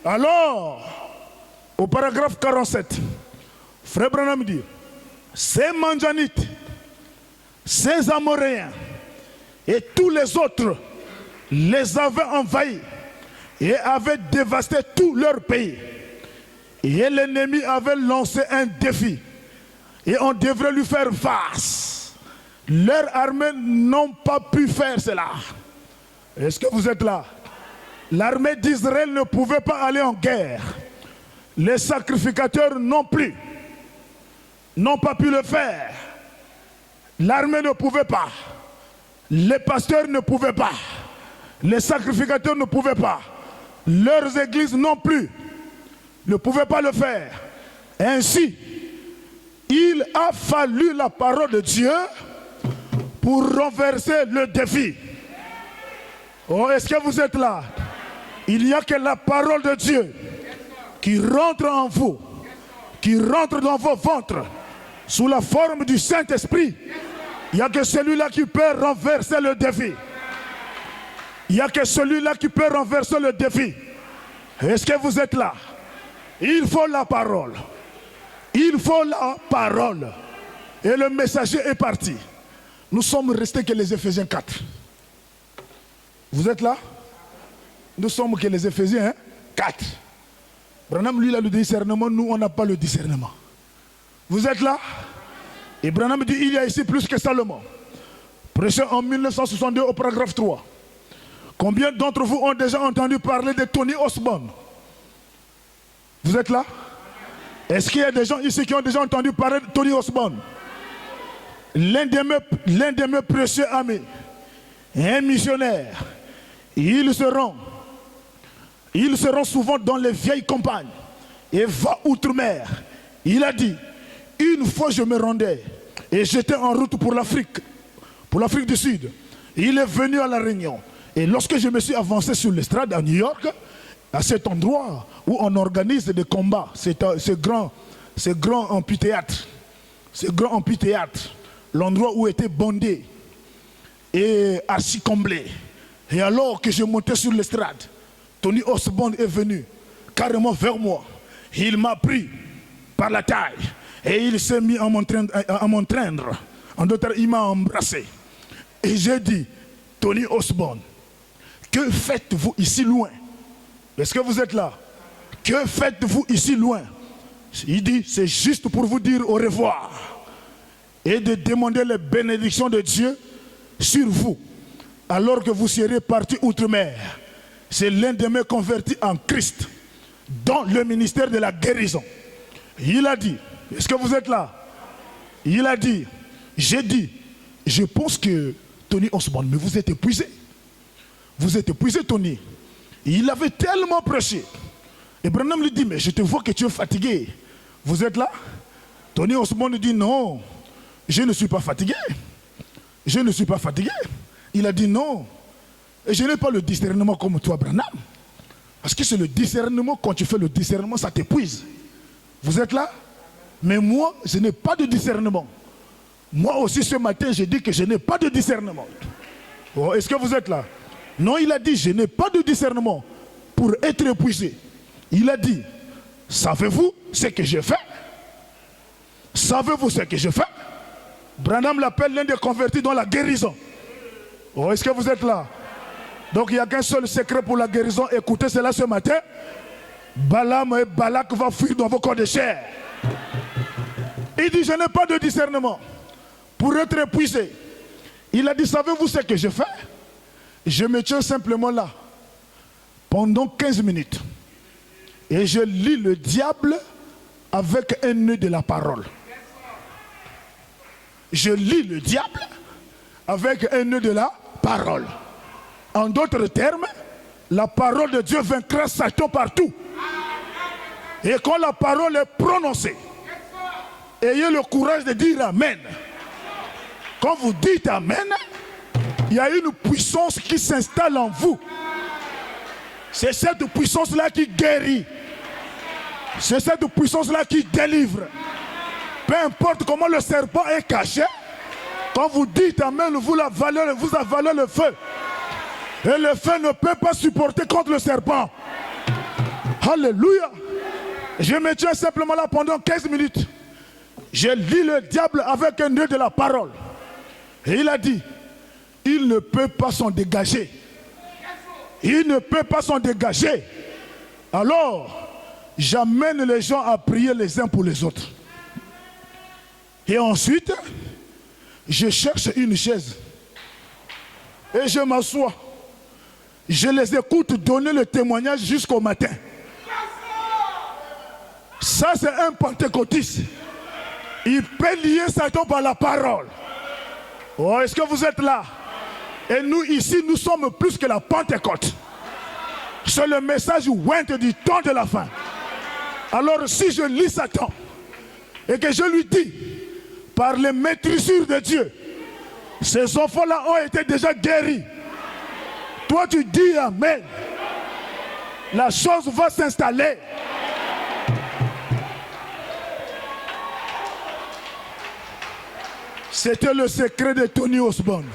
Alors, au paragraphe 47, Frère Branham dit, ces Manjanites, ces Amoréens et tous les autres les avaient envahis et avaient dévasté tout leur pays. Et l'ennemi avait lancé un défi. Et on devrait lui faire face. Leurs armées n'ont pas pu faire cela. Est-ce que vous êtes là? L'armée d'Israël ne pouvait pas aller en guerre. Les sacrificateurs non plus. N'ont pas pu le faire. L'armée ne pouvait pas. Les pasteurs ne pouvaient pas. Les sacrificateurs ne pouvaient pas. Leurs églises non plus ne pouvaient pas le faire. Ainsi, il a fallu la parole de Dieu pour renverser le défi. Oh, est-ce que vous êtes là? Il n'y a que la parole de Dieu qui rentre en vous, qui rentre dans vos ventres sous la forme du Saint-Esprit. Il n'y a que celui-là qui peut renverser le défi. Il n'y a que celui-là qui peut renverser le défi. Est-ce que vous êtes là? Il faut la parole. Il faut la parole. Et le messager est parti. Nous sommes restés que les Éphésiens 4. Vous êtes là? Nous sommes que les Éphésiens 4. Branham, lui, il a le discernement. Nous, on n'a pas le discernement. Vous êtes là? Et Branham dit, il y a ici plus que Salomon. Prêché en 1962 au paragraphe 3. Combien d'entre vous ont déjà entendu parler de Tony Osborne? Vous êtes là? Est-ce qu'il y a des gens ici qui ont déjà entendu parler de Tony Osborne? L'un de mes précieux amis, un missionnaire. Ils seront souvent dans les vieilles campagnes et va outre-mer. Il a dit, une fois je me rendais et j'étais en route pour l'Afrique du Sud. Il est venu à La Réunion. Et lorsque je me suis avancé sur l'estrade à New York, à cet endroit où on organise des combats, ce grand amphithéâtre, l'endroit où était bondé et archi comblé. Et alors que je montais sur l'estrade, Tony Osborne est venu carrément vers moi. Il m'a pris par la taille et il s'est mis à m'entraîner. En d'autres termes, il m'a embrassé. Et j'ai dit, Tony Osborne, que faites-vous ici loin? Est-ce que vous êtes là? Que faites-vous ici loin? Il dit, c'est juste pour vous dire au revoir et de demander les bénédictions de Dieu sur vous, alors que vous serez parti outre-mer. C'est l'un de mes convertis en Christ, dans le ministère de la guérison. Il a dit, est-ce que vous êtes là? Il a dit, j'ai dit, je pense que Tony Osborne, mais vous êtes épuisé. Vous êtes épuisé, Tony. Il avait tellement prêché. Et Branham lui dit, mais je te vois que tu es fatigué. Vous êtes là? Tony Osborne dit, non, je ne suis pas fatigué. Je ne suis pas fatigué. Il a dit non. Et je n'ai pas le discernement comme toi, Branham. Parce que c'est le discernement, quand tu fais le discernement, ça t'épuise. Vous êtes là? Mais moi, je n'ai pas de discernement. Moi aussi, ce matin, j'ai dit que je n'ai pas de discernement. Oh, est-ce que vous êtes là? Non, il a dit, je n'ai pas de discernement pour être épuisé. Il a dit, savez-vous ce que je fais? Savez-vous ce que je fais? Branham l'appelle l'un des convertis dans la guérison. Oh, est-ce que vous êtes là? Donc il n'y a qu'un seul secret pour la guérison. Écoutez cela ce matin. Balaam et Balak vont fuir dans vos corps de chair. Il dit, je n'ai pas de discernement pour être épuisé. Il a dit, savez-vous ce que je fais? Je me tiens simplement là pendant 15 minutes et je lis le diable avec un nœud de la parole. Je lis le diable avec un nœud de la parole. En d'autres termes, la parole de Dieu vaincra Satan partout. Et quand la parole est prononcée, ayez le courage de dire Amen. Quand vous dites Amen, il y a une puissance qui s'installe en vous. C'est cette puissance-là qui guérit. C'est cette puissance-là qui délivre. Peu importe comment le serpent est caché, quand vous dites Amen, vous avalez le feu. Et le feu ne peut pas supporter contre le serpent. Alléluia. Je me tiens simplement là pendant 15 minutes. Je lis le diable avec un nœud de la parole. Et il a dit, il ne peut pas s'en dégager. Il ne peut pas s'en dégager. Alors, j'amène les gens à prier les uns pour les autres. Et ensuite, je cherche une chaise. Et je m'assois. Je les écoute donner le témoignage jusqu'au matin. Ça, c'est un pentecôtiste. Il peut lier Satan par la parole. Oh, est-ce que vous êtes là? Et nous, ici, nous sommes plus que la Pentecôte. C'est le message ouïnt du temps de la fin. Alors, si je lis Satan et que je lui dis, par les maîtrisures de Dieu, ces enfants-là ont été déjà guéris. Toi, tu dis Amen. La chose va s'installer. C'était le secret de Tony Osborne.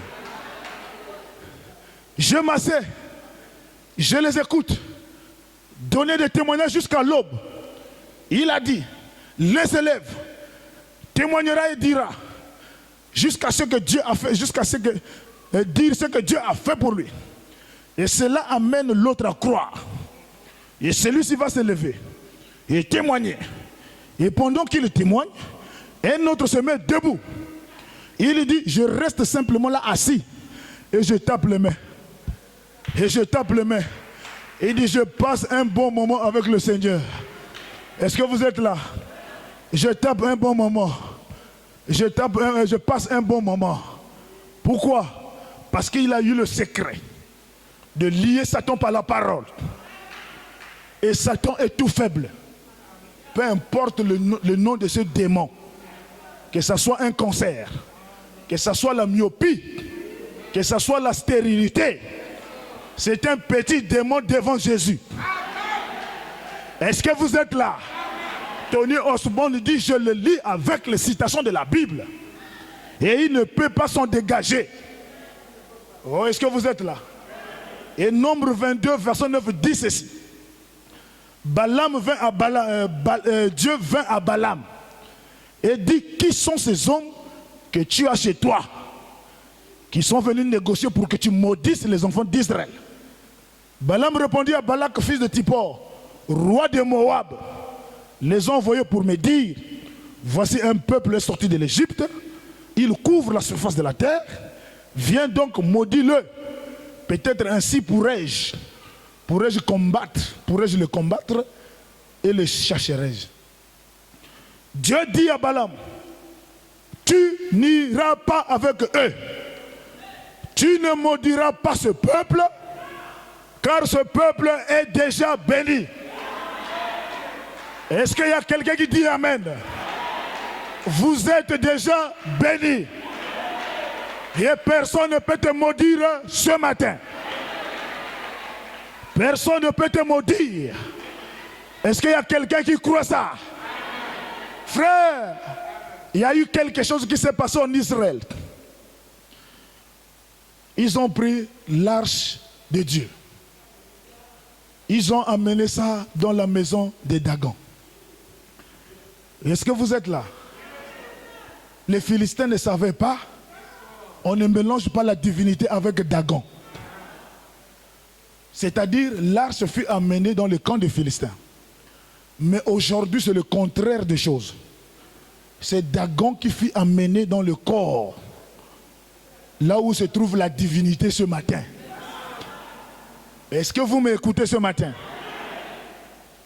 Je m'assais, je les écoute, donner des témoignages jusqu'à l'aube. Il a dit, les élèves témoignera et dira, jusqu'à ce que Dieu a fait, dire ce que Dieu a fait pour lui. Et cela amène l'autre à croire. Et celui-ci va se lever et témoigner. Et pendant qu'il témoigne, un autre se met debout. Il dit, je reste simplement là assis et je tape les mains. Et je tape les mains. Il dit, je passe un bon moment avec le Seigneur. Est-ce que vous êtes là? Je tape un bon moment. Je passe un bon moment. Pourquoi? Parce qu'il a eu le secret de lier Satan par la parole. Et Satan est tout faible. Peu importe le nom de ce démon. Que ce soit un cancer, que ce soit la myopie, que ce soit la stérilité. C'est un petit démon devant Jésus. Est-ce que vous êtes là? Tony Osborne dit, je le lis avec les citations de la Bible. Et il ne peut pas s'en dégager. Oh, est-ce que vous êtes là? Et Nombre 22, verset 9 dit ceci. Dieu vint à Balaam et dit, qui sont ces hommes que tu as chez toi, qui sont venus négocier pour que tu maudisses les enfants d'Israël? Balaam répondit à Balak, fils de Tippor, roi de Moab, les ont envoyés pour me dire, voici un peuple sorti de l'Égypte, il couvre la surface de la terre, viens donc maudis-le, peut-être ainsi pourrais-je le combattre et le chasserai-je. Dieu dit à Balaam, tu n'iras pas avec eux, tu ne maudiras pas ce peuple, car ce peuple est déjà béni. Est-ce qu'il y a quelqu'un qui dit Amen? Vous êtes déjà béni. Et personne ne peut te maudire ce matin. Personne ne peut te maudire. Est-ce qu'il y a quelqu'un qui croit ça? Frère, il y a eu quelque chose qui s'est passé en Israël. Ils ont pris l'arche de Dieu. Ils ont amené ça dans la maison de Dagon. Est-ce que vous êtes là? Les Philistins ne savaient pas. On ne mélange pas la divinité avec Dagon. C'est-à-dire, l'arche fut amenée dans le camp des Philistins. Mais aujourd'hui, c'est le contraire des choses. C'est Dagon qui fut amené dans le corps. Là où se trouve la divinité ce matin. Est-ce que vous m'écoutez ce matin?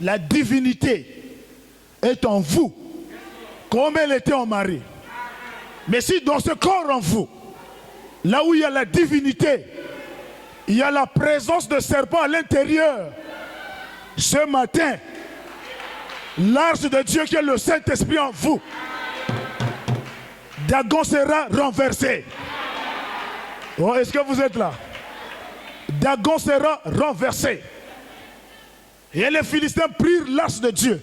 La divinité est en vous, comme elle était en Marie. Mais si dans ce corps en vous, là où il y a la divinité, il y a la présence de serpent à l'intérieur, ce matin, l'arche de Dieu qui est le Saint-Esprit en vous, Dagon sera renversé. Oh, est-ce que vous êtes là? Dagon sera renversé. Et les Philistins prirent l'arche de Dieu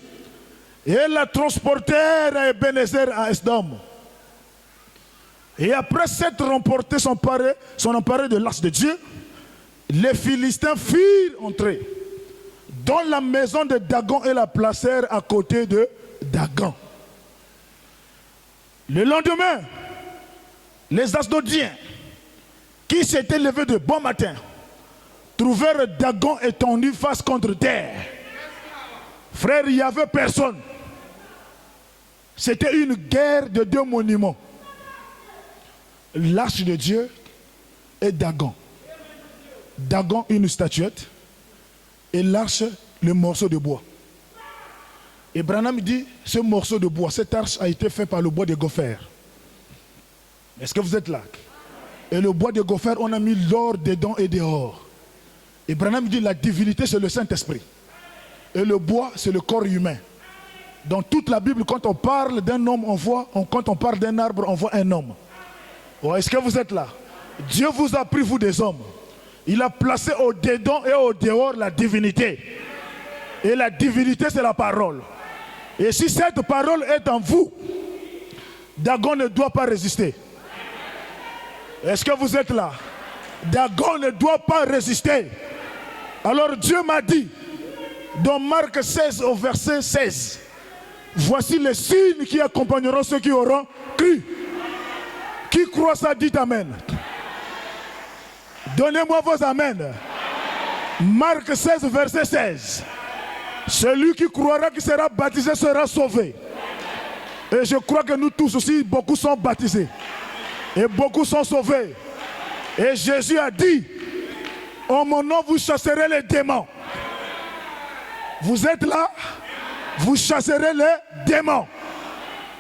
et la transportèrent à Ebenezer à Esdom. Et après s'être remporté son emparé de l'arche de Dieu, les Philistins firent entrer dans la maison de Dagon et la placèrent à côté de Dagon. Le lendemain, les Asdodiens, qui s'étaient levés de bon matin, trouvèrent Dagon étendu face contre terre. Frère, il n'y avait personne. C'était une guerre de deux monuments. L'arche de Dieu et Dagon. Dagon, une statuette, et l'arche, le morceau de bois. Et Branham dit, ce morceau de bois, cette arche a été fait par le bois de gopher. Est-ce que vous êtes là? Et le bois de gopher, on a mis l'or dedans et dehors. Et Branham dit, la divinité, c'est le Saint-Esprit. Et le bois, c'est le corps humain. Dans toute la Bible, quand on parle d'un homme, quand on parle d'un arbre, on voit un homme. Oh, est-ce que vous êtes là? Dieu vous a pris, vous des hommes. Il a placé au dedans et au dehors la divinité. Et la divinité, c'est la parole. Et si cette parole est en vous, Dagon ne doit pas résister. Est-ce que vous êtes là? Dagon ne doit pas résister. Alors Dieu m'a dit, dans Marc 16 au verset 16, voici les signes qui accompagneront ceux qui auront cru. Qui croit ça, dit Amen. Donnez-moi vos Amen. Marc 16, verset 16. Celui qui croira, qui sera baptisé, sera sauvé. Et je crois que nous tous aussi, beaucoup sont baptisés. Et beaucoup sont sauvés. Et Jésus a dit, en mon nom, vous chasserez les démons. Vous êtes là, vous chasserez les démons.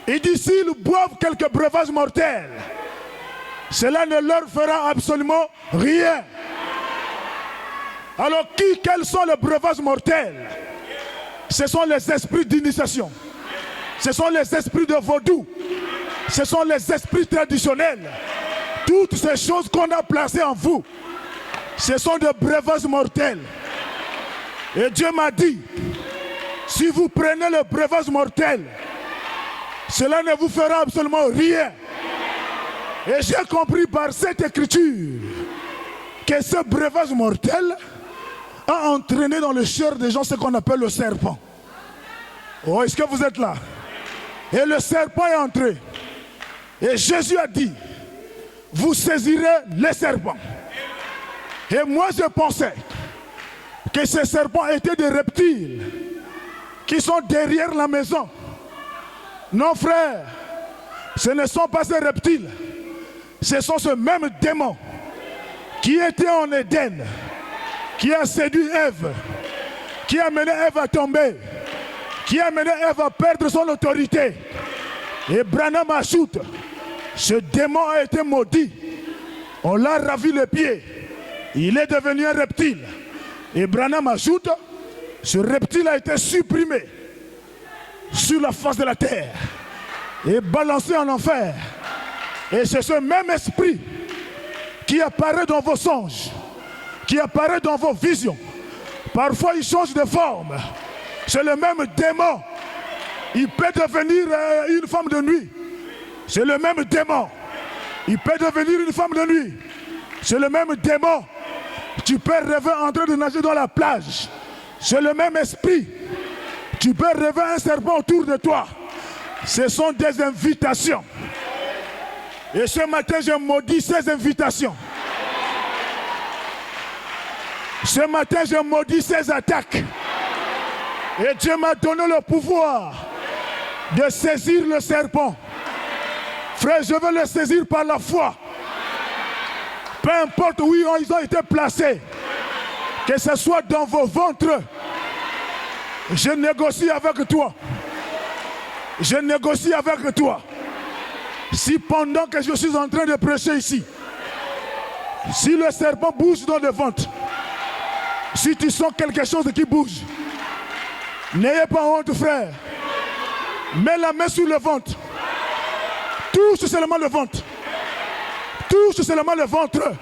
Il dit, s'ils boivent quelques breuvages mortels, cela ne leur fera absolument rien. Alors, quels sont les breuvages mortels? Ce sont les esprits d'initiation. Ce sont les esprits de vaudou. Ce sont les esprits traditionnels. Toutes ces choses qu'on a placées en vous, ce sont des breuvages mortels. Et Dieu m'a dit, Si vous prenez le breuvage mortel, cela ne vous fera absolument rien. Et j'ai compris par cette écriture que ce breuvage mortel a entraîné dans le cœur des gens ce qu'on appelle le serpent. Oh, est-ce que vous êtes là? Et le serpent est entré. Et Jésus a dit, vous saisirez les serpents. Et moi je pensais que ces serpents étaient des reptiles qui sont derrière la maison. Non frère, ce ne sont pas ces reptiles. Ce sont ce même démon qui était en Éden, qui a séduit Ève, qui a mené Ève à tomber, qui a mené Ève à perdre son autorité. Et Branham ajoute, ce démon a été maudit. On l'a ravi les pieds. Il est devenu un reptile. Et Branham ajoute, ce reptile a été supprimé sur la face de la terre et balancé en enfer. Et c'est ce même esprit qui apparaît dans vos songes, qui apparaît dans vos visions. Parfois il change de forme. C'est le même démon. Il peut devenir une femme de nuit. C'est le même démon. Il peut devenir une femme de nuit. C'est le même démon. Tu peux rêver en train de nager dans la plage. C'est le même esprit. Tu peux rêver un serpent autour de toi. Ce sont des invitations. Et ce matin, je maudis ces invitations. Ce matin, je maudis ces attaques. Et Dieu m'a donné le pouvoir de saisir le serpent. Frère, je veux le saisir par la foi. Peu importe où ils ont été placés, que ce soit dans vos ventres, je négocie avec toi. Je négocie avec toi. Si pendant que je suis en train de prêcher ici, si le serpent bouge dans le ventre, si tu sens quelque chose qui bouge, n'ayez pas honte, frère. Mets la main sur le ventre. Touche seulement le ventre. Touche seulement le ventre.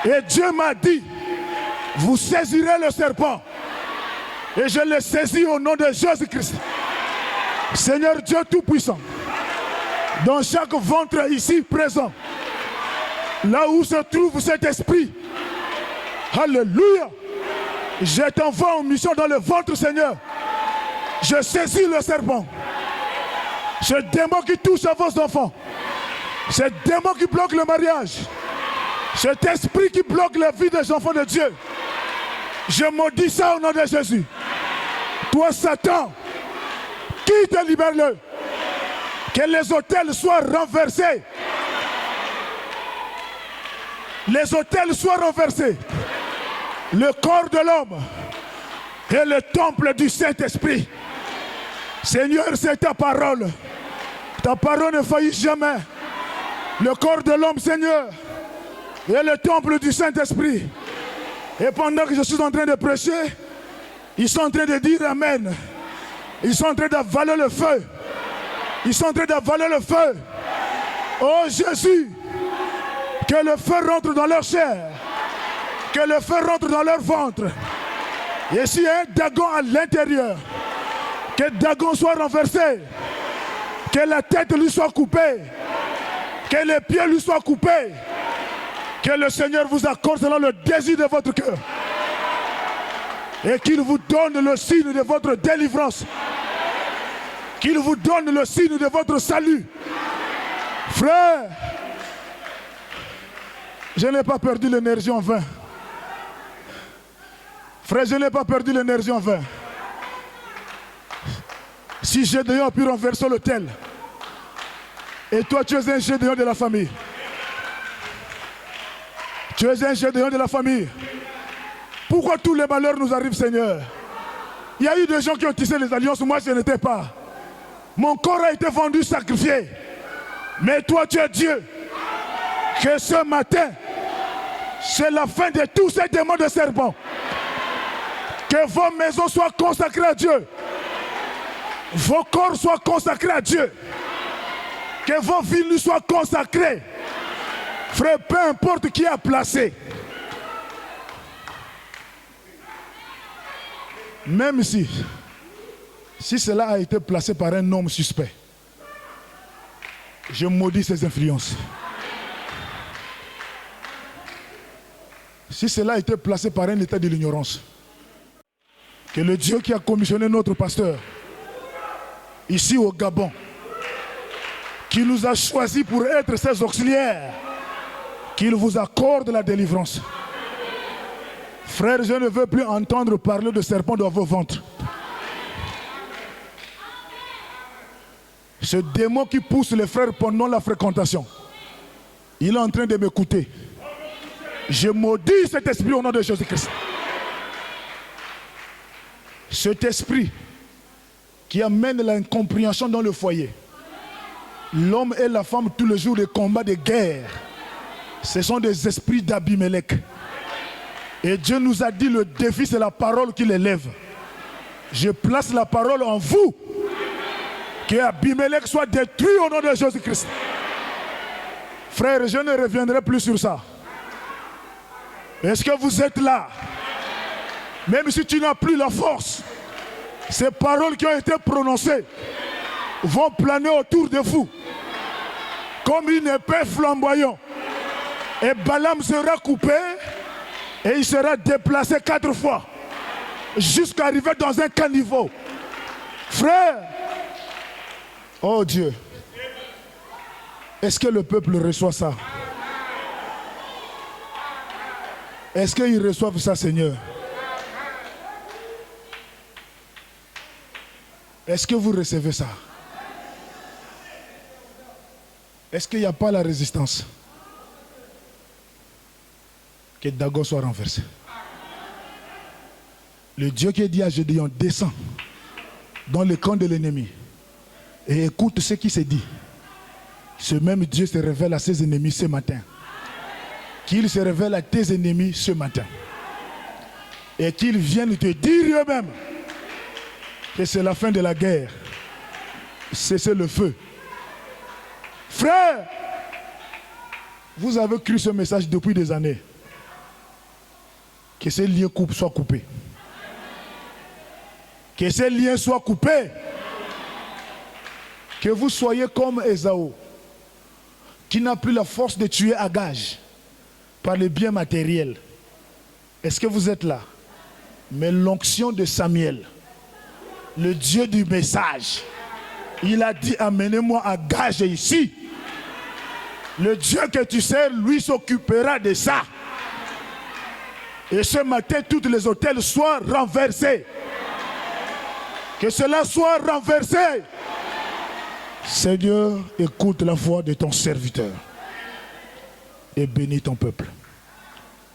Et Dieu m'a dit, vous saisirez le serpent. Et je le saisis au nom de Jésus-Christ. Seigneur Dieu Tout-Puissant, dans chaque ventre ici présent, là où se trouve cet esprit, alléluia, je t'envoie en mission dans le ventre, Seigneur. Je saisis le serpent. Ce démon qui touche à vos enfants, ce démon qui bloque le mariage, cet esprit qui bloque la vie des enfants de Dieu, je maudis ça au nom de Jésus. Toi Satan, quitte et libère-le. Que les autels soient renversés. Les autels soient renversés. Le corps de l'homme est le temple du Saint-Esprit. Seigneur, c'est ta parole. Ta parole ne faillit jamais. Le corps de l'homme, Seigneur, est le temple du Saint-Esprit. Et pendant que je suis en train de prêcher, ils sont en train de dire Amen. Ils sont en train d'avaler le feu. Ils sont en train d'avaler le feu. Oh Jésus, que le feu rentre dans leur chair. Que le feu rentre dans leur ventre. Et s'il y a un Dagon à l'intérieur, que Dagon soit renversé. Que la tête lui soit coupée. Que les pieds lui soient coupés. Que le Seigneur vous accorde selon le désir de votre cœur. Et qu'il vous donne le signe de votre délivrance. Qu'il vous donne le signe de votre salut. Frère, je n'ai pas perdu l'énergie en vain. Frère, je n'ai pas perdu l'énergie en vain. Si Gédéon a pu renverser l'autel, et toi tu es un Gédéon de la famille. Tu es un Gédéon de la famille. Pourquoi tous les malheurs nous arrivent, Seigneur? Il y a eu des gens qui ont tissé les alliances, moi je n'étais pas. Mon corps a été vendu, sacrifié. Mais toi tu es Dieu. Que ce matin, c'est la fin de tous ces démons de serpents. Que vos maisons soient consacrées à Dieu. Vos corps soient consacrés à Dieu. Que vos vies lui soient consacrées. Frère, peu importe qui a placé. Même si Si cela a été placé par un homme suspect, je maudis ses influences. Si cela a été placé par un état de l'ignorance, que le Dieu qui a commissionné notre pasteur, ici au Gabon, qui nous a choisis pour être ses auxiliaires, qu'il vous accorde la délivrance. Frères, je ne veux plus entendre parler de serpents dans vos ventres. Ce démon qui pousse les frères pendant la fréquentation, il est en train de m'écouter. Je maudis cet esprit au nom de Jésus-Christ. Cet esprit qui amène l'incompréhension dans le foyer. L'homme et la femme tous les jours des combats de guerre. Ce sont des esprits d'Abimelech. Et Dieu nous a dit le défi c'est la parole qui l'élève. Je place la parole en vous. Que Abimelech soit détruit au nom de Jésus-Christ. Frère, je ne reviendrai plus sur ça. Est-ce que vous êtes là? Même si tu n'as plus la force, ces paroles qui ont été prononcées vont planer autour de vous comme une épée flamboyante. Et Balaam sera coupé et il sera déplacé 4 fois jusqu'à arriver dans un caniveau. Frère, oh Dieu, est-ce que le peuple reçoit ça? Est-ce qu'ils reçoivent ça, Seigneur? Est-ce que vous recevez ça? Est-ce qu'il n'y a pas la résistance? Que Dagon soit renversé. Le Dieu qui dit à Gédéon, descends dans le camp de l'ennemi et écoute ce qui se dit. Ce même Dieu se révèle à ses ennemis ce matin. Qu'il se révèle à tes ennemis ce matin. Et qu'ils viennent te dire eux-mêmes que c'est la fin de la guerre. Cessez le feu. Frère, vous avez cru ce message depuis des années. Que ces liens soient coupés. Que ces liens soient coupés. Que vous soyez comme Ésaü, qui n'a plus la force de tuer Agag par les biens matériels. Est-ce que vous êtes là? Mais l'onction de Samuel, le Dieu du message, il a dit, amenez-moi Agag ici. Le Dieu que tu sais, lui s'occupera de ça. Et ce matin, toutes les autels soient renversés. Que cela soit renversé. Seigneur, écoute la voix de ton serviteur et bénis ton peuple.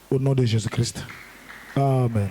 Au nom de Jésus-Christ. Amen.